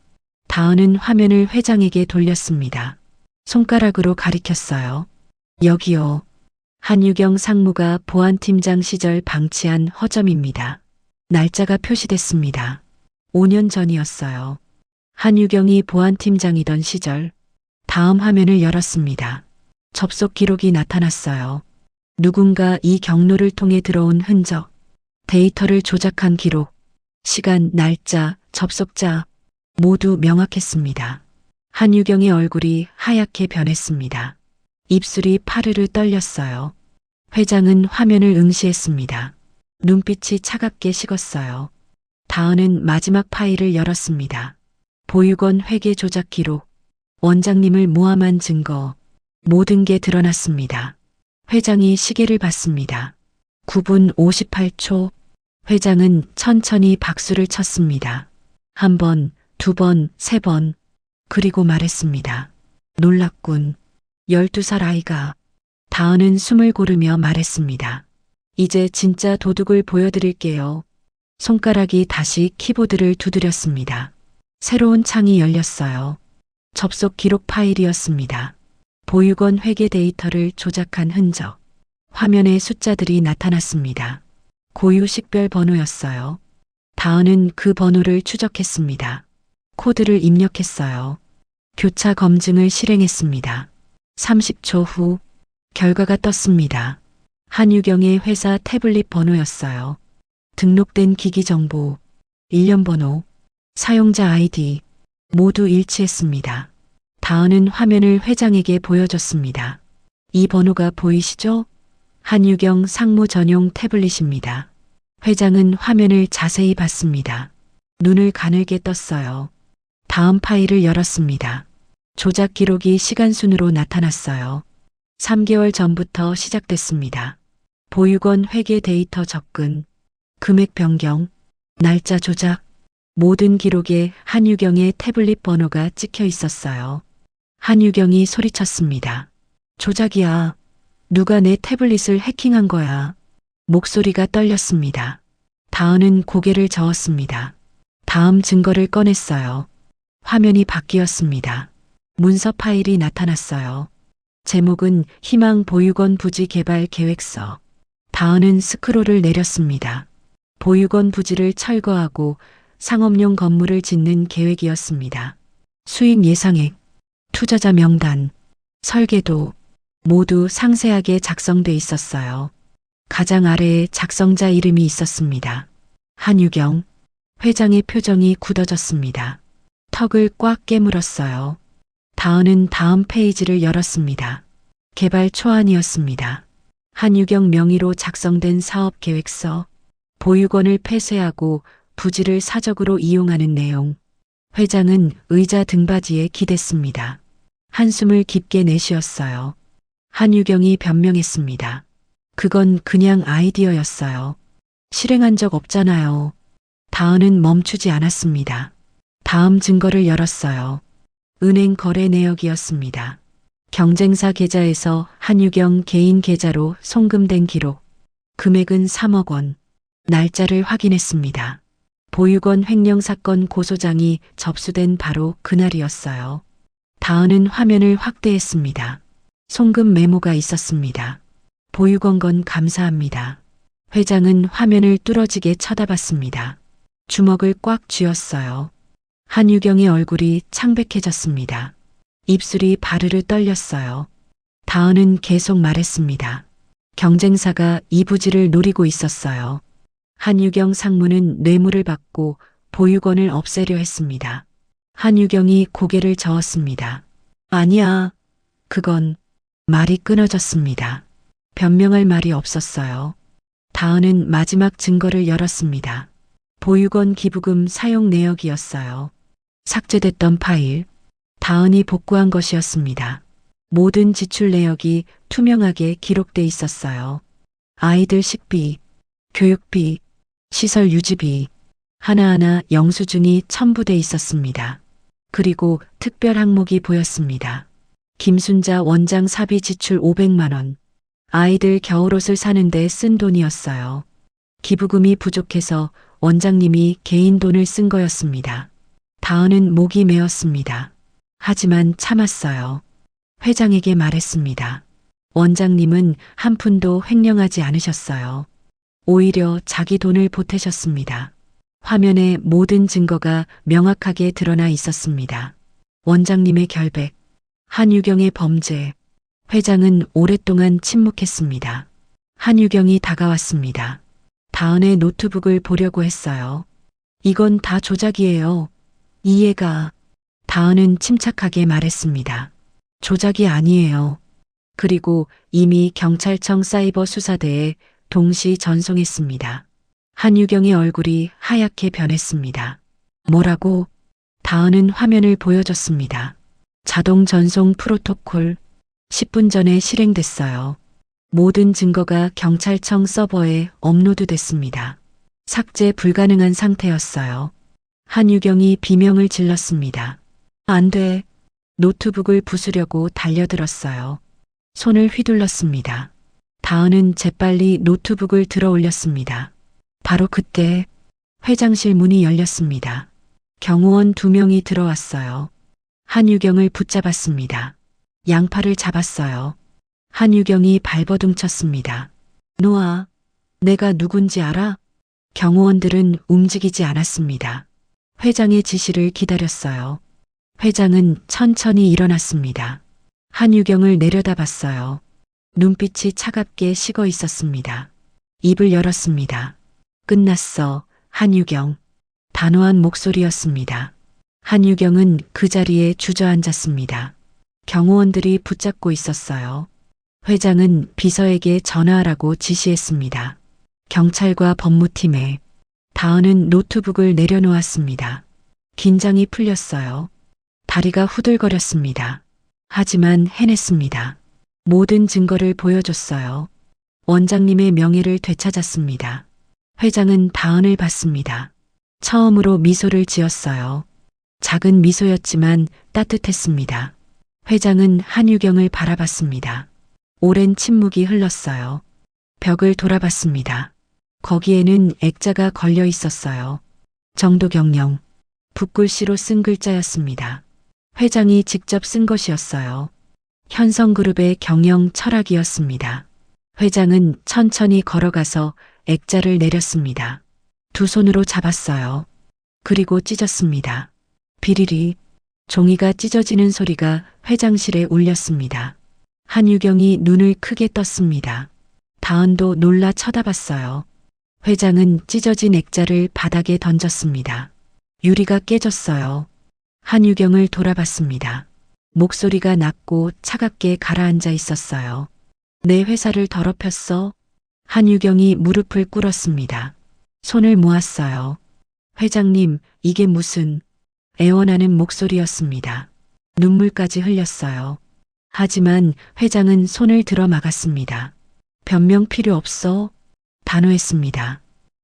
다은은 화면을 회장에게 돌렸습니다. 손가락으로 가리켰어요. 여기요. 한유경 상무가 보안팀장 시절 방치한 허점입니다. 날짜가 표시됐습니다. 5년 전이었어요. 한유경이 보안팀장이던 시절. 다음 화면을 열었습니다. 접속 기록이 나타났어요. 누군가 이 경로를 통해 들어온 흔적, 데이터를 조작한 기록, 시간, 날짜, 접속자 모두 명확했습니다. 한유경의 얼굴이 하얗게 변했습니다. 입술이 파르르 떨렸어요. 회장은 화면을 응시했습니다. 눈빛이 차갑게 식었어요. 다은은 마지막 파일을 열었습니다. 보육원 회계 조작 기록, 원장님을 모함한 증거, 모든 게 드러났습니다. 회장이 시계를 봤습니다. 9분 58초. 회장은 천천히 박수를 쳤습니다. 1번, 2번, 3번. 그리고 말했습니다. 놀랍군. 12살 아이가. 다은은 숨을 고르며 말했습니다. 이제 진짜 도둑을 보여드릴게요. 손가락이 다시 키보드를 두드렸습니다. 새로운 창이 열렸어요. 접속 기록 파일이었습니다. 보육원 회계 데이터를 조작한 흔적. 화면에 숫자들이 나타났습니다. 고유 식별 번호였어요. 다은은 그 번호를 추적했습니다. 코드를 입력했어요. 교차 검증을 실행했습니다. 30초 후 결과가 떴습니다. 한유경의 회사 태블릿 번호였어요. 등록된 기기 정보, 일련 번호, 사용자 아이디 모두 일치했습니다. 다은은 화면을 회장에게 보여줬습니다. 이 번호가 보이시죠? 한유경 상무 전용 태블릿입니다. 회장은 화면을 자세히 봤습니다. 눈을 가늘게 떴어요. 다음 파일을 열었습니다. 조작 기록이 시간순으로 나타났어요. 3개월 전부터 시작됐습니다. 보육원 회계 데이터 접근, 금액 변경, 날짜 조작, 모든 기록에 한유경의 태블릿 번호가 찍혀 있었어요. 한유경이 소리쳤습니다. 조작이야. 누가 내 태블릿을 해킹한 거야. 목소리가 떨렸습니다. 다은은 고개를 저었습니다. 다음 증거를 꺼냈어요. 화면이 바뀌었습니다. 문서 파일이 나타났어요. 제목은 희망 보육원 부지 개발 계획서. 다은은 스크롤을 내렸습니다. 보육원 부지를 철거하고 상업용 건물을 짓는 계획이었습니다. 수익 예상액, 투자자 명단, 설계도 모두 상세하게 작성돼 있었어요. 가장 아래에 작성자 이름이 있었습니다. 한유경. 회장의 표정이 굳어졌습니다. 턱을 꽉 깨물었어요. 다은은 다음 페이지를 열었습니다. 개발 초안이었습니다. 한유경 명의로 작성된 사업 계획서, 보육원을 폐쇄하고 부지를 사적으로 이용하는 내용. 회장은 의자 등받이에 기댔습니다. 한숨을 깊게 내쉬었어요. 한유경이 변명했습니다. 그건 그냥 아이디어였어요. 실행한 적 없잖아요. 다은은 멈추지 않았습니다. 다음 증거를 열었어요. 은행 거래 내역이었습니다. 경쟁사 계좌에서 한유경 개인 계좌로 송금된 기록. 금액은 3억 원. 날짜를 확인했습니다. 보육원 횡령 사건 고소장이 접수된 바로 그날이었어요. 다은은 화면을 확대했습니다. 송금 메모가 있었습니다. 보육원 건 감사합니다. 회장은 화면을 뚫어지게 쳐다봤습니다. 주먹을 꽉 쥐었어요. 한유경의 얼굴이 창백해졌습니다. 입술이 바르르 떨렸어요. 다은은 계속 말했습니다. 경쟁사가 이 부지를 노리고 있었어요. 한유경 상무는 뇌물을 받고 보육원을 없애려 했습니다. 한유경이 고개를 저었습니다. 아니야. 그건 말이 끊어졌습니다. 변명할 말이 없었어요. 다은은 마지막 증거를 열었습니다. 보육원 기부금 사용 내역이었어요. 삭제됐던 파일, 다은이 복구한 것이었습니다. 모든 지출 내역이 투명하게 기록돼 있었어요. 아이들 식비, 교육비, 시설 유지비, 하나하나 영수증이 첨부돼 있었습니다. 그리고 특별 항목이 보였습니다. 김순자 원장 사비 지출 500만 원. 아이들 겨울옷을 사는데 쓴 돈이었어요. 기부금이 부족해서 원장님이 개인 돈을 쓴 거였습니다. 다은은 목이 메었습니다. 하지만 참았어요. 회장에게 말했습니다. 원장님은 한 푼도 횡령하지 않으셨어요. 오히려 자기 돈을 보태셨습니다. 화면에 모든 증거가 명확하게 드러나 있었습니다. 원장님의 결백, 한유경의 범죄. 회장은 오랫동안 침묵했습니다. 한유경이 다가왔습니다. 다은의 노트북을 보려고 했어요. 이건 다 조작이에요. 이해가. 다은은 침착하게 말했습니다. 조작이 아니에요. 그리고 이미 경찰청 사이버 수사대에 동시 전송했습니다. 한유경의 얼굴이 하얗게 변했습니다. 뭐라고? 다은은 화면을 보여줬습니다. 자동 전송 프로토콜 10분 전에 실행됐어요. 모든 증거가 경찰청 서버에 업로드됐습니다. 삭제 불가능한 상태였어요. 한유경이 비명을 질렀습니다. 안 돼. 노트북을 부수려고 달려들었어요. 손을 휘둘렀습니다. 다은은 재빨리 노트북을 들어 올렸습니다. 바로 그때 회장실 문이 열렸습니다. 경호원 2명이 들어왔어요. 한유경을 붙잡았습니다. 양팔을 잡았어요. 한유경이 발버둥 쳤습니다. 놓아. 내가 누군지 알아? 경호원들은 움직이지 않았습니다. 회장의 지시를 기다렸어요. 회장은 천천히 일어났습니다. 한유경을 내려다봤어요. 눈빛이 차갑게 식어 있었습니다. 입을 열었습니다. 끝났어, 한유경. 단호한 목소리였습니다. 한유경은 그 자리에 주저앉았습니다. 경호원들이 붙잡고 있었어요. 회장은 비서에게 전화하라고 지시했습니다. 경찰과 법무팀에 다은은 노트북을 내려놓았습니다. 긴장이 풀렸어요. 다리가 후들거렸습니다. 하지만 해냈습니다. 모든 증거를 보여줬어요. 원장님의 명예를 되찾았습니다. 회장은 다은을 봤습니다. 처음으로 미소를 지었어요. 작은 미소였지만 따뜻했습니다. 회장은 한유경을 바라봤습니다. 오랜 침묵이 흘렀어요. 벽을 돌아봤습니다. 거기에는 액자가 걸려 있었어요. 정도경영. 붓글씨로 쓴 글자였습니다. 회장이 직접 쓴 것이었어요. 현성그룹의 경영 철학이었습니다. 회장은 천천히 걸어가서 액자를 내렸습니다. 두 손으로 잡았어요. 그리고 찢었습니다. 비리리. 종이가 찢어지는 소리가 회장실에 울렸습니다. 한유경이 눈을 크게 떴습니다. 다은도 놀라 쳐다봤어요. 회장은 찢어진 액자를 바닥에 던졌습니다. 유리가 깨졌어요. 한유경을 돌아봤습니다. 목소리가 낮고 차갑게 가라앉아 있었어요. 내 회사를 더럽혔어? 한유경이 무릎을 꿇었습니다. 손을 모았어요. 회장님, 이게 무슨... 애원하는 목소리였습니다. 눈물까지 흘렸어요. 하지만 회장은 손을 들어 막았습니다. 변명 필요 없어? 단호했습니다.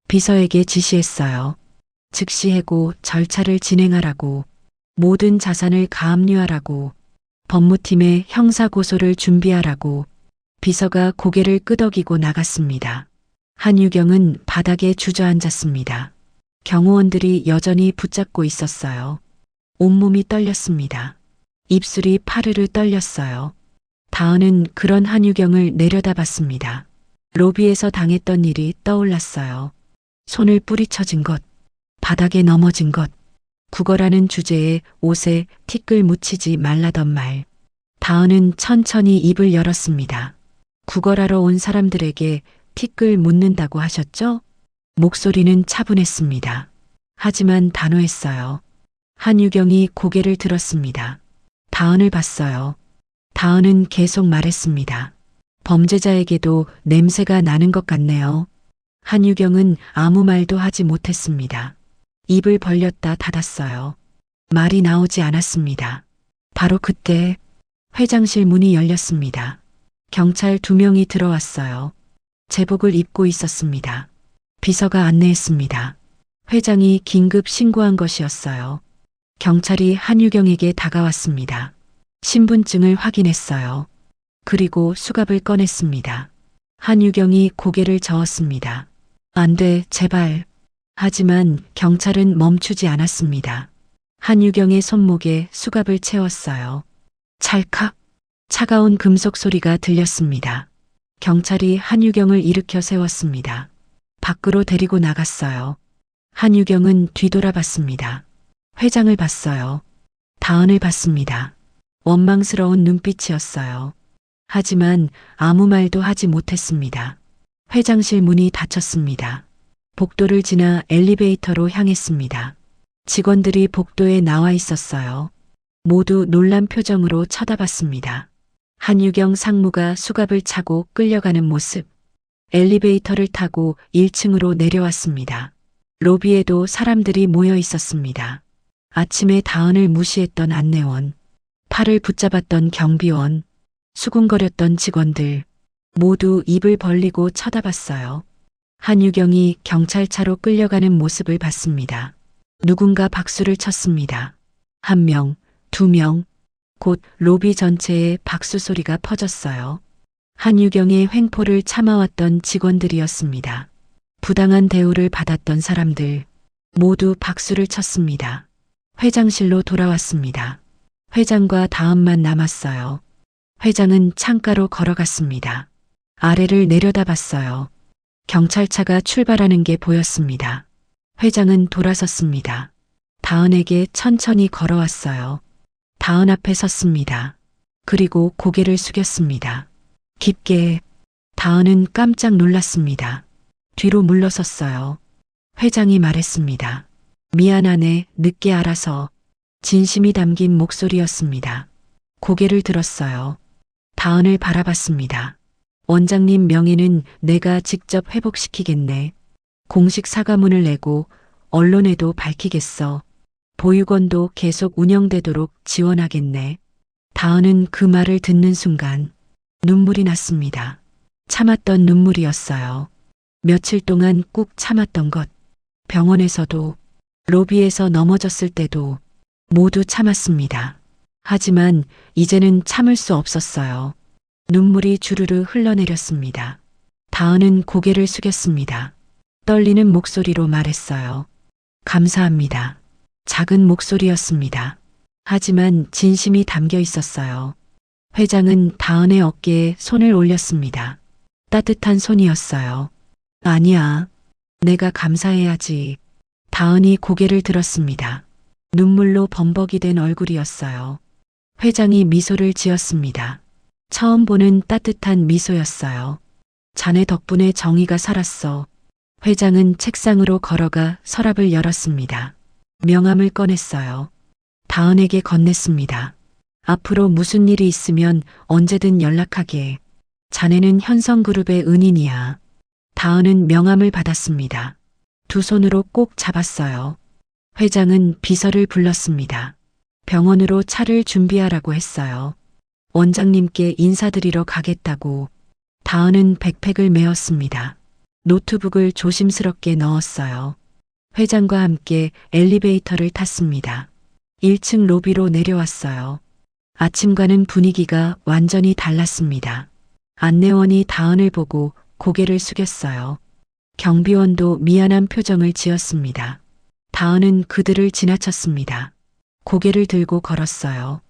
비서에게 지시했어요. 즉시 해고 절차를 진행하라고, 모든 자산을 가압류하라고, 법무팀에 형사고소를 준비하라고. 비서가 고개를 끄덕이고 나갔습니다. 한유경은 바닥에 주저앉았습니다. 경호원들이 여전히 붙잡고 있었어요. 온몸이 떨렸습니다. 입술이 파르르 떨렸어요. 다은은 그런 한유경을 내려다봤습니다. 로비에서 당했던 일이 떠올랐어요. 손을 뿌리쳐진 것, 바닥에 넘어진 것, 국어라는 주제에 옷에 티끌 묻히지 말라던 말. 다은은 천천히 입을 열었습니다. 국어라러 온 사람들에게 티끌 묻는다고 하셨죠? 목소리는 차분했습니다. 하지만 단호했어요. 한유경이 고개를 들었습니다. 다은을 봤어요. 다은은 계속 말했습니다. 범죄자에게도 냄새가 나는 것 같네요. 한유경은 아무 말도 하지 못했습니다. 입을 벌렸다 닫았어요. 말이 나오지 않았습니다. 바로 그때 회장실 문이 열렸습니다. 경찰 2명이 들어왔어요. 제복을 입고 있었습니다. 비서가 안내했습니다. 회장이 긴급 신고한 것이었어요. 경찰이 한유경에게 다가왔습니다. 신분증을 확인했어요. 그리고 수갑을 꺼냈습니다. 한유경이 고개를 저었습니다. 안 돼, 제발. 하지만 경찰은 멈추지 않았습니다. 한유경의 손목에 수갑을 채웠어요. 찰칵. 차가운 금속 소리가 들렸습니다. 경찰이 한유경을 일으켜 세웠습니다. 밖으로 데리고 나갔어요. 한유경은 뒤돌아봤습니다. 회장을 봤어요. 다은을 봤습니다. 원망스러운 눈빛이었어요. 하지만 아무 말도 하지 못했습니다. 회장실 문이 닫혔습니다. 복도를 지나 엘리베이터로 향했습니다. 직원들이 복도에 나와 있었어요. 모두 놀란 표정으로 쳐다봤습니다. 한유경 상무가 수갑을 차고 끌려가는 모습. 엘리베이터를 타고 1층으로 내려왔습니다. 로비에도 사람들이 모여 있었습니다. 아침에 다은을 무시했던 안내원, 팔을 붙잡았던 경비원, 수군거렸던 직원들, 모두 입을 벌리고 쳐다봤어요. 한유경이 경찰차로 끌려가는 모습을 봤습니다. 누군가 박수를 쳤습니다. 1명, 2명, 곧 로비 전체에 박수 소리가 퍼졌어요. 한유경의 횡포를 참아왔던 직원들이었습니다. 부당한 대우를 받았던 사람들, 모두 박수를 쳤습니다. 회장실로 돌아왔습니다. 회장과 다음만 남았어요. 회장은 창가로 걸어갔습니다. 아래를 내려다봤어요. 경찰차가 출발하는 게 보였습니다. 회장은 돌아섰습니다. 다은에게 천천히 걸어왔어요. 다은 앞에 섰습니다. 그리고 고개를 숙였습니다. 깊게. 다은은 깜짝 놀랐습니다. 뒤로 물러섰어요. 회장이 말했습니다. 미안하네, 늦게 알아서. 진심이 담긴 목소리였습니다. 고개를 들었어요. 다은을 바라봤습니다. 원장님 명예는 내가 직접 회복시키겠네. 공식 사과문을 내고 언론에도 밝히겠어. 보육원도 계속 운영되도록 지원하겠네. 다은은 그 말을 듣는 순간 눈물이 났습니다. 참았던 눈물이었어요. 며칠 동안 꾹 참았던 것. 병원에서도, 로비에서 넘어졌을 때도 모두 참았습니다. 하지만 이제는 참을 수 없었어요. 눈물이 주르르 흘러내렸습니다. 다은은 고개를 숙였습니다. 떨리는 목소리로 말했어요. 감사합니다. 작은 목소리였습니다. 하지만 진심이 담겨 있었어요. 회장은 다은의 어깨에 손을 올렸습니다. 따뜻한 손이었어요. 아니야. 내가 감사해야지. 다은이 고개를 들었습니다. 눈물로 범벅이 된 얼굴이었어요. 회장이 미소를 지었습니다. 처음 보는 따뜻한 미소였어요. 자네 덕분에 정의가 살았어. 회장은 책상으로 걸어가 서랍을 열었습니다. 명함을 꺼냈어요. 다은에게 건넸습니다. 앞으로 무슨 일이 있으면 언제든 연락하게. 자네는 현성그룹의 은인이야. 다은은 명함을 받았습니다. 두 손으로 꼭 잡았어요. 회장은 비서를 불렀습니다. 병원으로 차를 준비하라고 했어요. 원장님께 인사드리러 가겠다고. 다은은 백팩을 메었습니다. 노트북을 조심스럽게 넣었어요. 회장과 함께 엘리베이터를 탔습니다. 1층 로비로 내려왔어요. 아침과는 분위기가 완전히 달랐습니다. 안내원이 다은을 보고 고개를 숙였어요. 경비원도 미안한 표정을 지었습니다. 다은은 그들을 지나쳤습니다. 고개를 들고 걸었어요.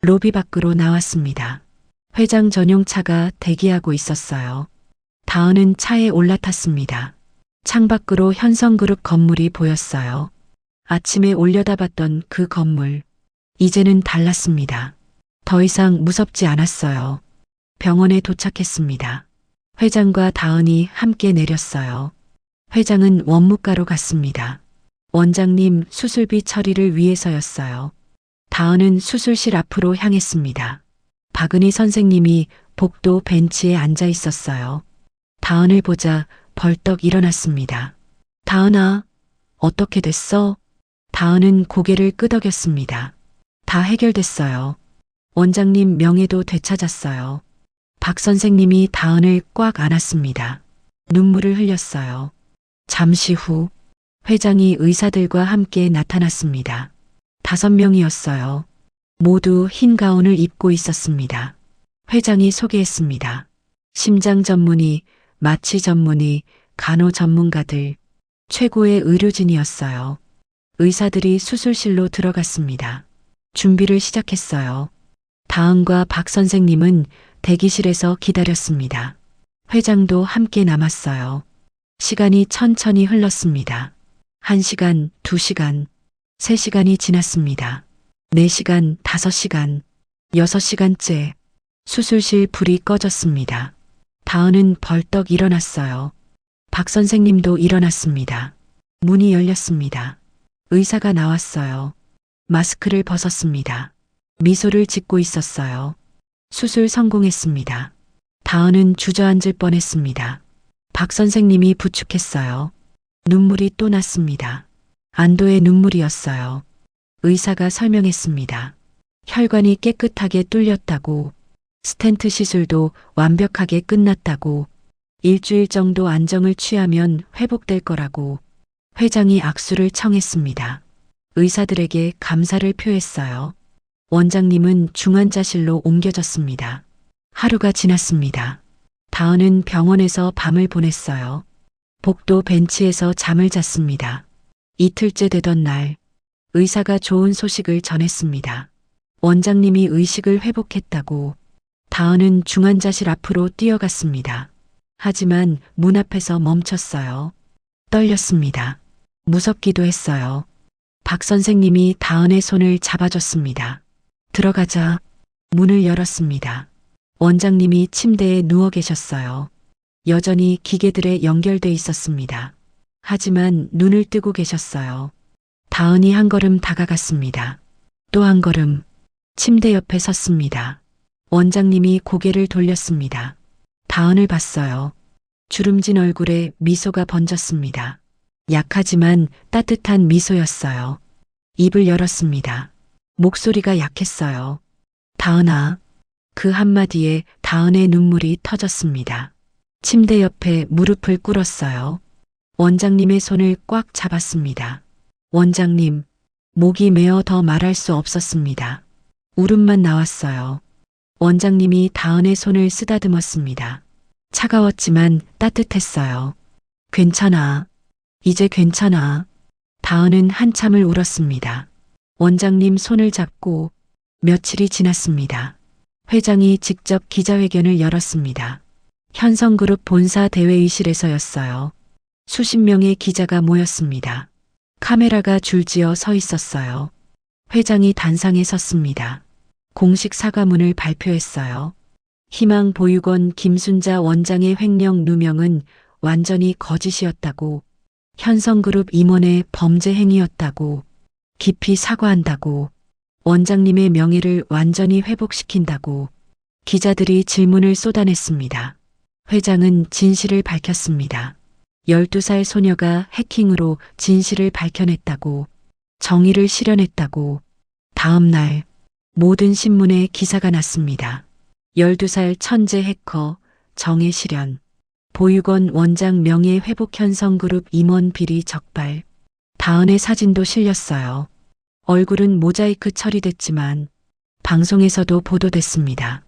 로비 밖으로 나왔습니다. 회장 전용차가 대기하고 있었어요. 다은은 차에 올라탔습니다. 창밖으로 현성그룹 건물이 보였어요. 아침에 올려다봤던 그 건물. 이제는 달랐습니다. 더 이상 무섭지 않았어요. 병원에 도착했습니다. 회장과 다은이 함께 내렸어요. 회장은 원무과로 갔습니다. 원장님 수술비 처리를 위해서였어요. 다은은 수술실 앞으로 향했습니다. 박은희 선생님이 복도 벤치에 앉아 있었어요. 다은을 보자 벌떡 일어났습니다. 다은아, 어떻게 됐어? 다은은 고개를 끄덕였습니다. 다 해결됐어요. 원장님 명예도 되찾았어요. 박 선생님이 다은을 꽉 안았습니다. 눈물을 흘렸어요. 잠시 후 회장이 의사들과 함께 나타났습니다. 5명이었어요. 모두 흰 가운을 입고 있었습니다. 회장이 소개했습니다. 심장 전문의, 마취 전문의, 간호 전문가들, 최고의 의료진이었어요. 의사들이 수술실로 들어갔습니다. 준비를 시작했어요. 다은과 박 선생님은 대기실에서 기다렸습니다. 회장도 함께 남았어요. 시간이 천천히 흘렀습니다. 1시간, 2시간, 3시간이 지났습니다. 4시간, 5시간, 6시간째. 수술실 불이 꺼졌습니다. 다은은 벌떡 일어났어요. 박 선생님도 일어났습니다. 문이 열렸습니다. 의사가 나왔어요. 마스크를 벗었습니다. 미소를 짓고 있었어요. 수술 성공했습니다. 다은은 주저앉을 뻔했습니다. 박 선생님이 부축했어요. 눈물이 또 났습니다. 안도의 눈물이었어요. 의사가 설명했습니다. 혈관이 깨끗하게 뚫렸다고, 스텐트 시술도 완벽하게 끝났다고, 일주일 정도 안정을 취하면 회복될 거라고. 회장이 악수를 청했습니다. 의사들에게 감사를 표했어요. 원장님은 중환자실로 옮겨졌습니다. 하루가 지났습니다. 다은은 병원에서 밤을 보냈어요. 복도 벤치에서 잠을 잤습니다. 이틀째 되던 날, 의사가 좋은 소식을 전했습니다. 원장님이 의식을 회복했다고. 다은은 중환자실 앞으로 뛰어갔습니다. 하지만 문 앞에서 멈췄어요. 떨렸습니다. 무섭기도 했어요. 박 선생님이 다은의 손을 잡아줬습니다. 들어가자. 문을 열었습니다. 원장님이 침대에 누워 계셨어요. 여전히 기계들에 연결돼 있었습니다. 하지만 눈을 뜨고 계셨어요. 다은이 한 걸음 다가갔습니다. 또 한 걸음 침대 옆에 섰습니다. 원장님이 고개를 돌렸습니다. 다은을 봤어요. 주름진 얼굴에 미소가 번졌습니다. 약하지만 따뜻한 미소였어요. 입을 열었습니다. 목소리가 약했어요. 다은아. 그 한마디에 다은의 눈물이 터졌습니다. 침대 옆에 무릎을 꿇었어요. 원장님의 손을 꽉 잡았습니다. 원장님, 목이 메어 더 말할 수 없었습니다. 울음만 나왔어요. 원장님이 다은의 손을 쓰다듬었습니다. 차가웠지만 따뜻했어요. 괜찮아. 이제 괜찮아. 다은은 한참을 울었습니다. 원장님 손을 잡고 며칠이 지났습니다. 회장이 직접 기자회견을 열었습니다. 현성그룹 본사 대회의실에서였어요. 수십 명의 기자가 모였습니다. 카메라가 줄지어 서 있었어요. 회장이 단상에 섰습니다. 공식 사과문을 발표했어요. 희망 보육원 김순자 원장의 횡령 누명은 완전히 거짓이었다고, 현성그룹 임원의 범죄 행위였다고, 깊이 사과한다고, 원장님의 명예를 완전히 회복시킨다고 기자들이 질문을 쏟아냈습니다. 회장은 진실을 밝혔습니다. 12살 소녀가 해킹으로 진실을 밝혀냈다고, 정의를 실현했다고. 다음 날 모든 신문에 기사가 났습니다. 12살 천재 해커 정의 실현, 보육원 원장 명예 회복 현성그룹 임원 비리 적발. 다은의 사진도 실렸어요. 얼굴은 모자이크 처리됐지만 방송에서도 보도됐습니다.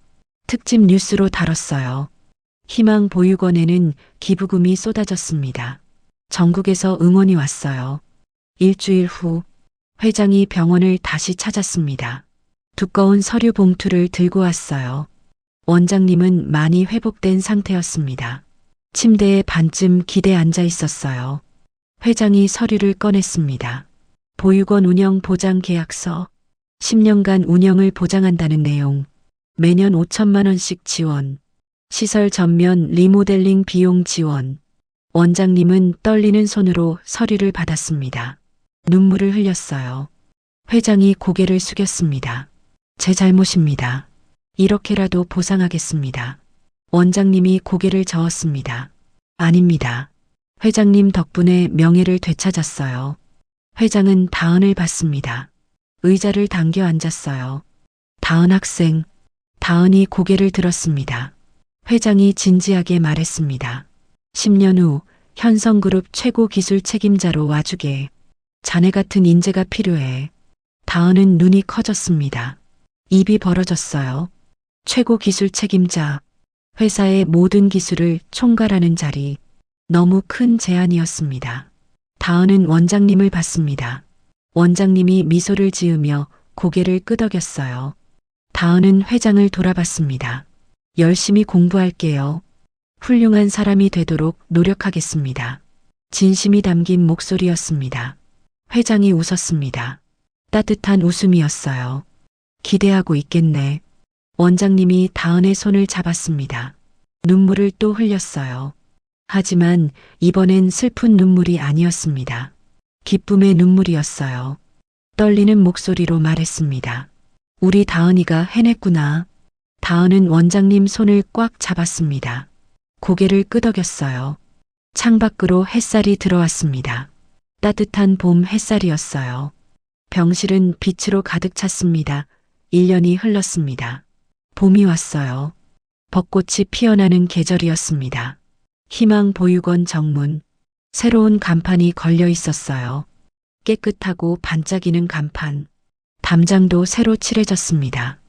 특집 뉴스로 다뤘어요. 희망 보육원에는 기부금이 쏟아졌습니다. 전국에서 응원이 왔어요. 일주일 후 회장이 병원을 다시 찾았습니다. 두꺼운 서류 봉투를 들고 왔어요. 원장님은 많이 회복된 상태였습니다. 침대에 반쯤 기대 앉아 있었어요. 회장이 서류를 꺼냈습니다. 보육원 운영 보장 계약서, 10년간 운영을 보장한다는 내용, 매년 5천만 원씩 지원, 시설 전면 리모델링 비용 지원. 원장님은 떨리는 손으로 서류를 받았습니다. 눈물을 흘렸어요. 회장이 고개를 숙였습니다. 제 잘못입니다. 이렇게라도 보상하겠습니다. 원장님이 고개를 저었습니다. 아닙니다. 회장님 덕분에 명예를 되찾았어요. 회장은 다은을 봤습니다. 의자를 당겨 앉았어요. 다은 학생. 다은이 고개를 들었습니다. 회장이 진지하게 말했습니다. 10년 후 현성그룹 최고 기술 책임자로 와주게. 자네 같은 인재가 필요해. 다은은 눈이 커졌습니다. 입이 벌어졌어요. 최고 기술 책임자. 회사의 모든 기술을 총괄하는 자리. 너무 큰 제안이었습니다. 다은은 원장님을 봤습니다. 원장님이 미소를 지으며 고개를 끄덕였어요. 다은은 회장을 돌아봤습니다. 열심히 공부할게요. 훌륭한 사람이 되도록 노력하겠습니다. 진심이 담긴 목소리였습니다. 회장이 웃었습니다. 따뜻한 웃음이었어요. 기대하고 있겠네. 원장님이 다은의 손을 잡았습니다. 눈물을 또 흘렸어요. 하지만 이번엔 슬픈 눈물이 아니었습니다. 기쁨의 눈물이었어요. 떨리는 목소리로 말했습니다. 우리 다은이가 해냈구나. 다은은 원장님 손을 꽉 잡았습니다. 고개를 끄덕였어요. 창밖으로 햇살이 들어왔습니다. 따뜻한 봄 햇살이었어요. 병실은 빛으로 가득 찼습니다. 1년이 흘렀습니다. 봄이 왔어요. 벚꽃이 피어나는 계절이었습니다. 희망 보육원 정문. 새로운 간판이 걸려 있었어요. 깨끗하고 반짝이는 간판. 담장도 새로 칠해졌습니다.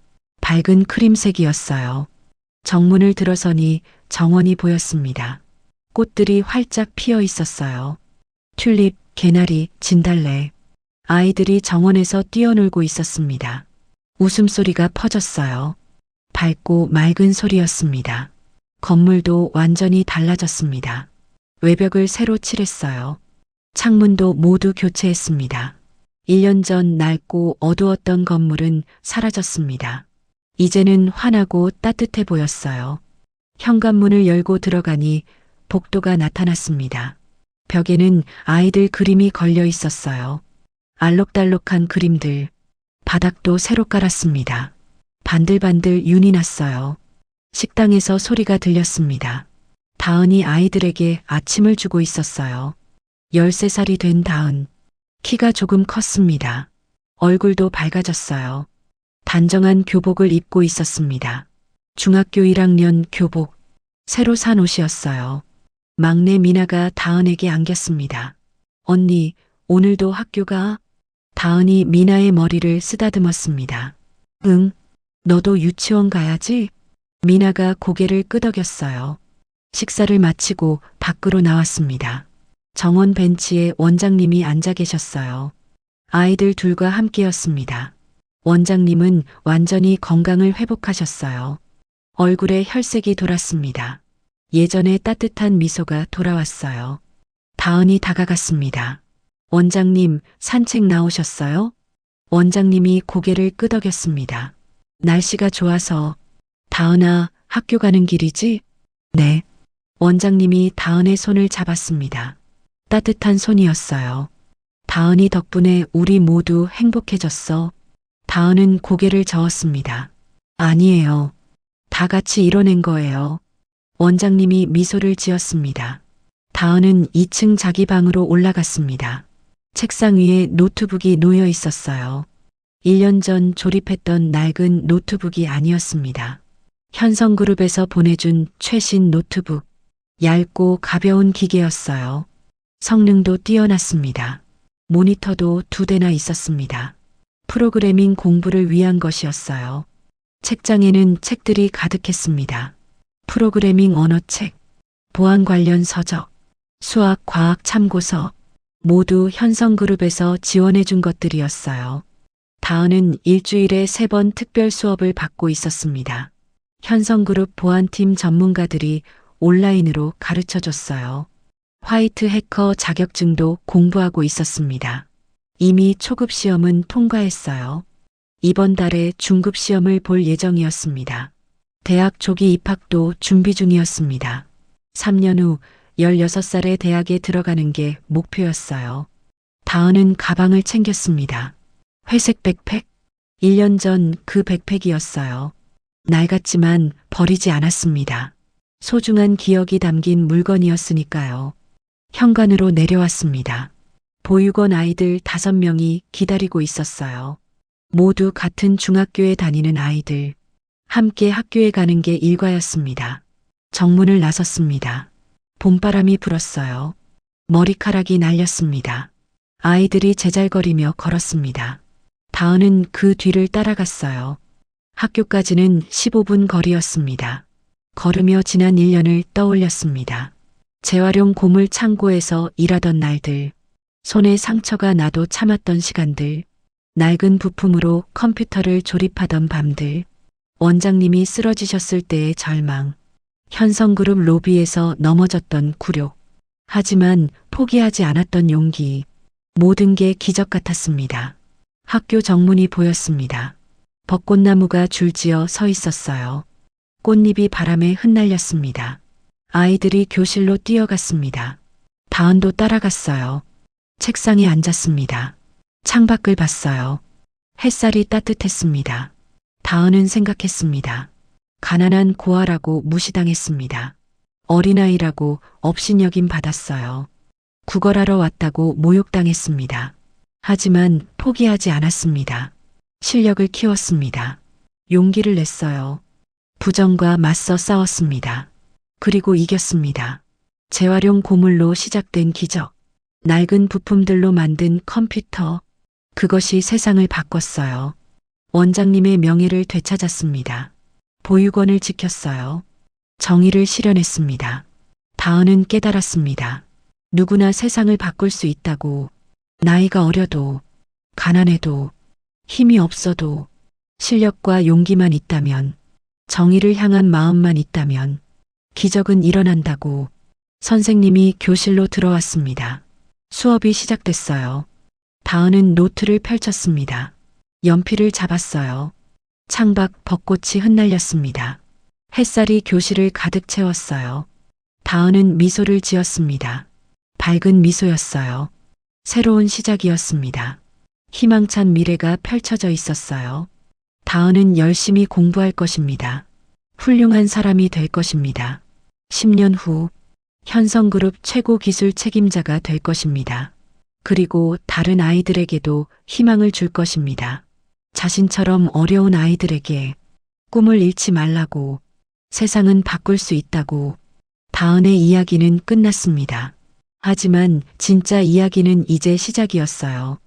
밝은 크림색이었어요. 정문을 들어서니 정원이 보였습니다. 꽃들이 활짝 피어 있었어요. 튤립, 개나리, 진달래. 아이들이 정원에서 뛰어놀고 있었습니다. 웃음소리가 퍼졌어요. 밝고 맑은 소리였습니다. 건물도 완전히 달라졌습니다. 외벽을 새로 칠했어요. 창문도 모두 교체했습니다. 1년 전 낡고 어두웠던 건물은 사라졌습니다. 이제는 환하고 따뜻해 보였어요. 현관문을 열고 들어가니 복도가 나타났습니다. 벽에는 아이들 그림이 걸려 있었어요. 알록달록한 그림들. 바닥도 새로 깔았습니다. 반들반들 윤이 났어요. 식당에서 소리가 들렸습니다. 다은이 아이들에게 아침을 주고 있었어요. 13살이 된 다은. 키가 조금 컸습니다. 얼굴도 밝아졌어요. 단정한 교복을 입고 있었습니다. 중학교 1학년 교복. 새로 산 옷이었어요. 막내 미나가 다은에게 안겼습니다. 언니, 오늘도 학교 가? 다은이 미나의 머리를 쓰다듬었습니다. 응, 너도 유치원 가야지? 미나가 고개를 끄덕였어요. 식사를 마치고 밖으로 나왔습니다. 정원 벤치에 원장님이 앉아 계셨어요. 아이들 둘과 함께였습니다. 원장님은 완전히 건강을 회복하셨어요. 얼굴에 혈색이 돌았습니다. 예전의 따뜻한 미소가 돌아왔어요. 다은이 다가갔습니다. 원장님, 산책 나오셨어요? 원장님이 고개를 끄덕였습니다. 날씨가 좋아서. 다은아, 학교 가는 길이지? 네. 원장님이 다은의 손을 잡았습니다. 따뜻한 손이었어요. 다은이 덕분에 우리 모두 행복해졌어. 다은은 고개를 저었습니다. 아니에요. 다 같이 이뤄낸 거예요. 원장님이 미소를 지었습니다. 다은은 2층 자기 방으로 올라갔습니다. 책상 위에 노트북이 놓여 있었어요. 1년 전 조립했던 낡은 노트북이 아니었습니다. 현성그룹에서 보내준 최신 노트북. 얇고 가벼운 기계였어요. 성능도 뛰어났습니다. 모니터도 2대나 있었습니다. 프로그래밍 공부를 위한 것이었어요. 책장에는 책들이 가득했습니다. 프로그래밍 언어책, 보안 관련 서적, 수학, 과학 참고서, 모두 현성그룹에서 지원해 준 것들이었어요. 다은은 일주일에 3번 특별 수업을 받고 있었습니다. 현성그룹 보안팀 전문가들이 온라인으로 가르쳐 줬어요. 화이트 해커 자격증도 공부하고 있었습니다. 이미 초급 시험은 통과했어요. 이번 달에 중급 시험을 볼 예정이었습니다. 대학 조기 입학도 준비 중이었습니다. 3년 후 16살에 대학에 들어가는 게 목표였어요. 다은은 가방을 챙겼습니다. 회색 백팩. 1년 전 그 백팩이었어요. 낡았지만 버리지 않았습니다. 소중한 기억이 담긴 물건이었으니까요. 현관으로 내려왔습니다. 보육원 아이들 5명이 기다리고 있었어요. 모두 같은 중학교에 다니는 아이들. 함께 학교에 가는 게 일과였습니다. 정문을 나섰습니다. 봄바람이 불었어요. 머리카락이 날렸습니다. 아이들이 제잘거리며 걸었습니다. 다은은 그 뒤를 따라갔어요. 학교까지는 15분 거리였습니다. 걸으며 지난 1년을 떠올렸습니다. 재활용 고물 창고에서 일하던 날들, 손에 상처가 나도 참았던 시간들, 낡은 부품으로 컴퓨터를 조립하던 밤들, 원장님이 쓰러지셨을 때의 절망, 현성그룹 로비에서 넘어졌던 굴욕, 하지만 포기하지 않았던 용기, 모든 게 기적 같았습니다. 학교 정문이 보였습니다. 벚꽃나무가 줄지어 서 있었어요. 꽃잎이 바람에 흩날렸습니다. 아이들이 교실로 뛰어갔습니다. 다은도 따라갔어요. 책상에 앉았습니다. 창밖을 봤어요. 햇살이 따뜻했습니다. 다은은 생각했습니다. 가난한 고아라고 무시당했습니다. 어린아이라고 업신여김 받았어요. 구걸하러 왔다고 모욕당했습니다. 하지만 포기하지 않았습니다. 실력을 키웠습니다. 용기를 냈어요. 부정과 맞서 싸웠습니다. 그리고 이겼습니다. 재활용 고물로 시작된 기적. 낡은 부품들로 만든 컴퓨터. 그것이 세상을 바꿨어요. 원장님의 명예를 되찾았습니다. 보육원을 지켰어요. 정의를 실현했습니다. 다은은 깨달았습니다. 누구나 세상을 바꿀 수 있다고. 나이가 어려도, 가난해도, 힘이 없어도, 실력과 용기만 있다면, 정의를 향한 마음만 있다면, 기적은 일어난다고. 선생님이 교실로 들어왔습니다. 수업이 시작됐어요. 다은은 노트를 펼쳤습니다. 연필을 잡았어요. 창밖 벚꽃이 흩날렸습니다. 햇살이 교실을 가득 채웠어요. 다은은 미소를 지었습니다. 밝은 미소였어요. 새로운 시작이었습니다. 희망찬 미래가 펼쳐져 있었어요. 다은은 열심히 공부할 것입니다. 훌륭한 사람이 될 것입니다. 10년 후 현성그룹 최고 기술 책임자가 될 것입니다. 그리고 다른 아이들에게도 희망을 줄 것입니다. 자신처럼 어려운 아이들에게 꿈을 잃지 말라고, 세상은 바꿀 수 있다고. 다은의 이야기는 끝났습니다. 하지만 진짜 이야기는 이제 시작이었어요.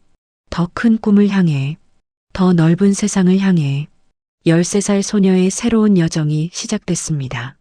더 큰 꿈을 향해, 더 넓은 세상을 향해 13살 소녀의 새로운 여정이 시작됐습니다.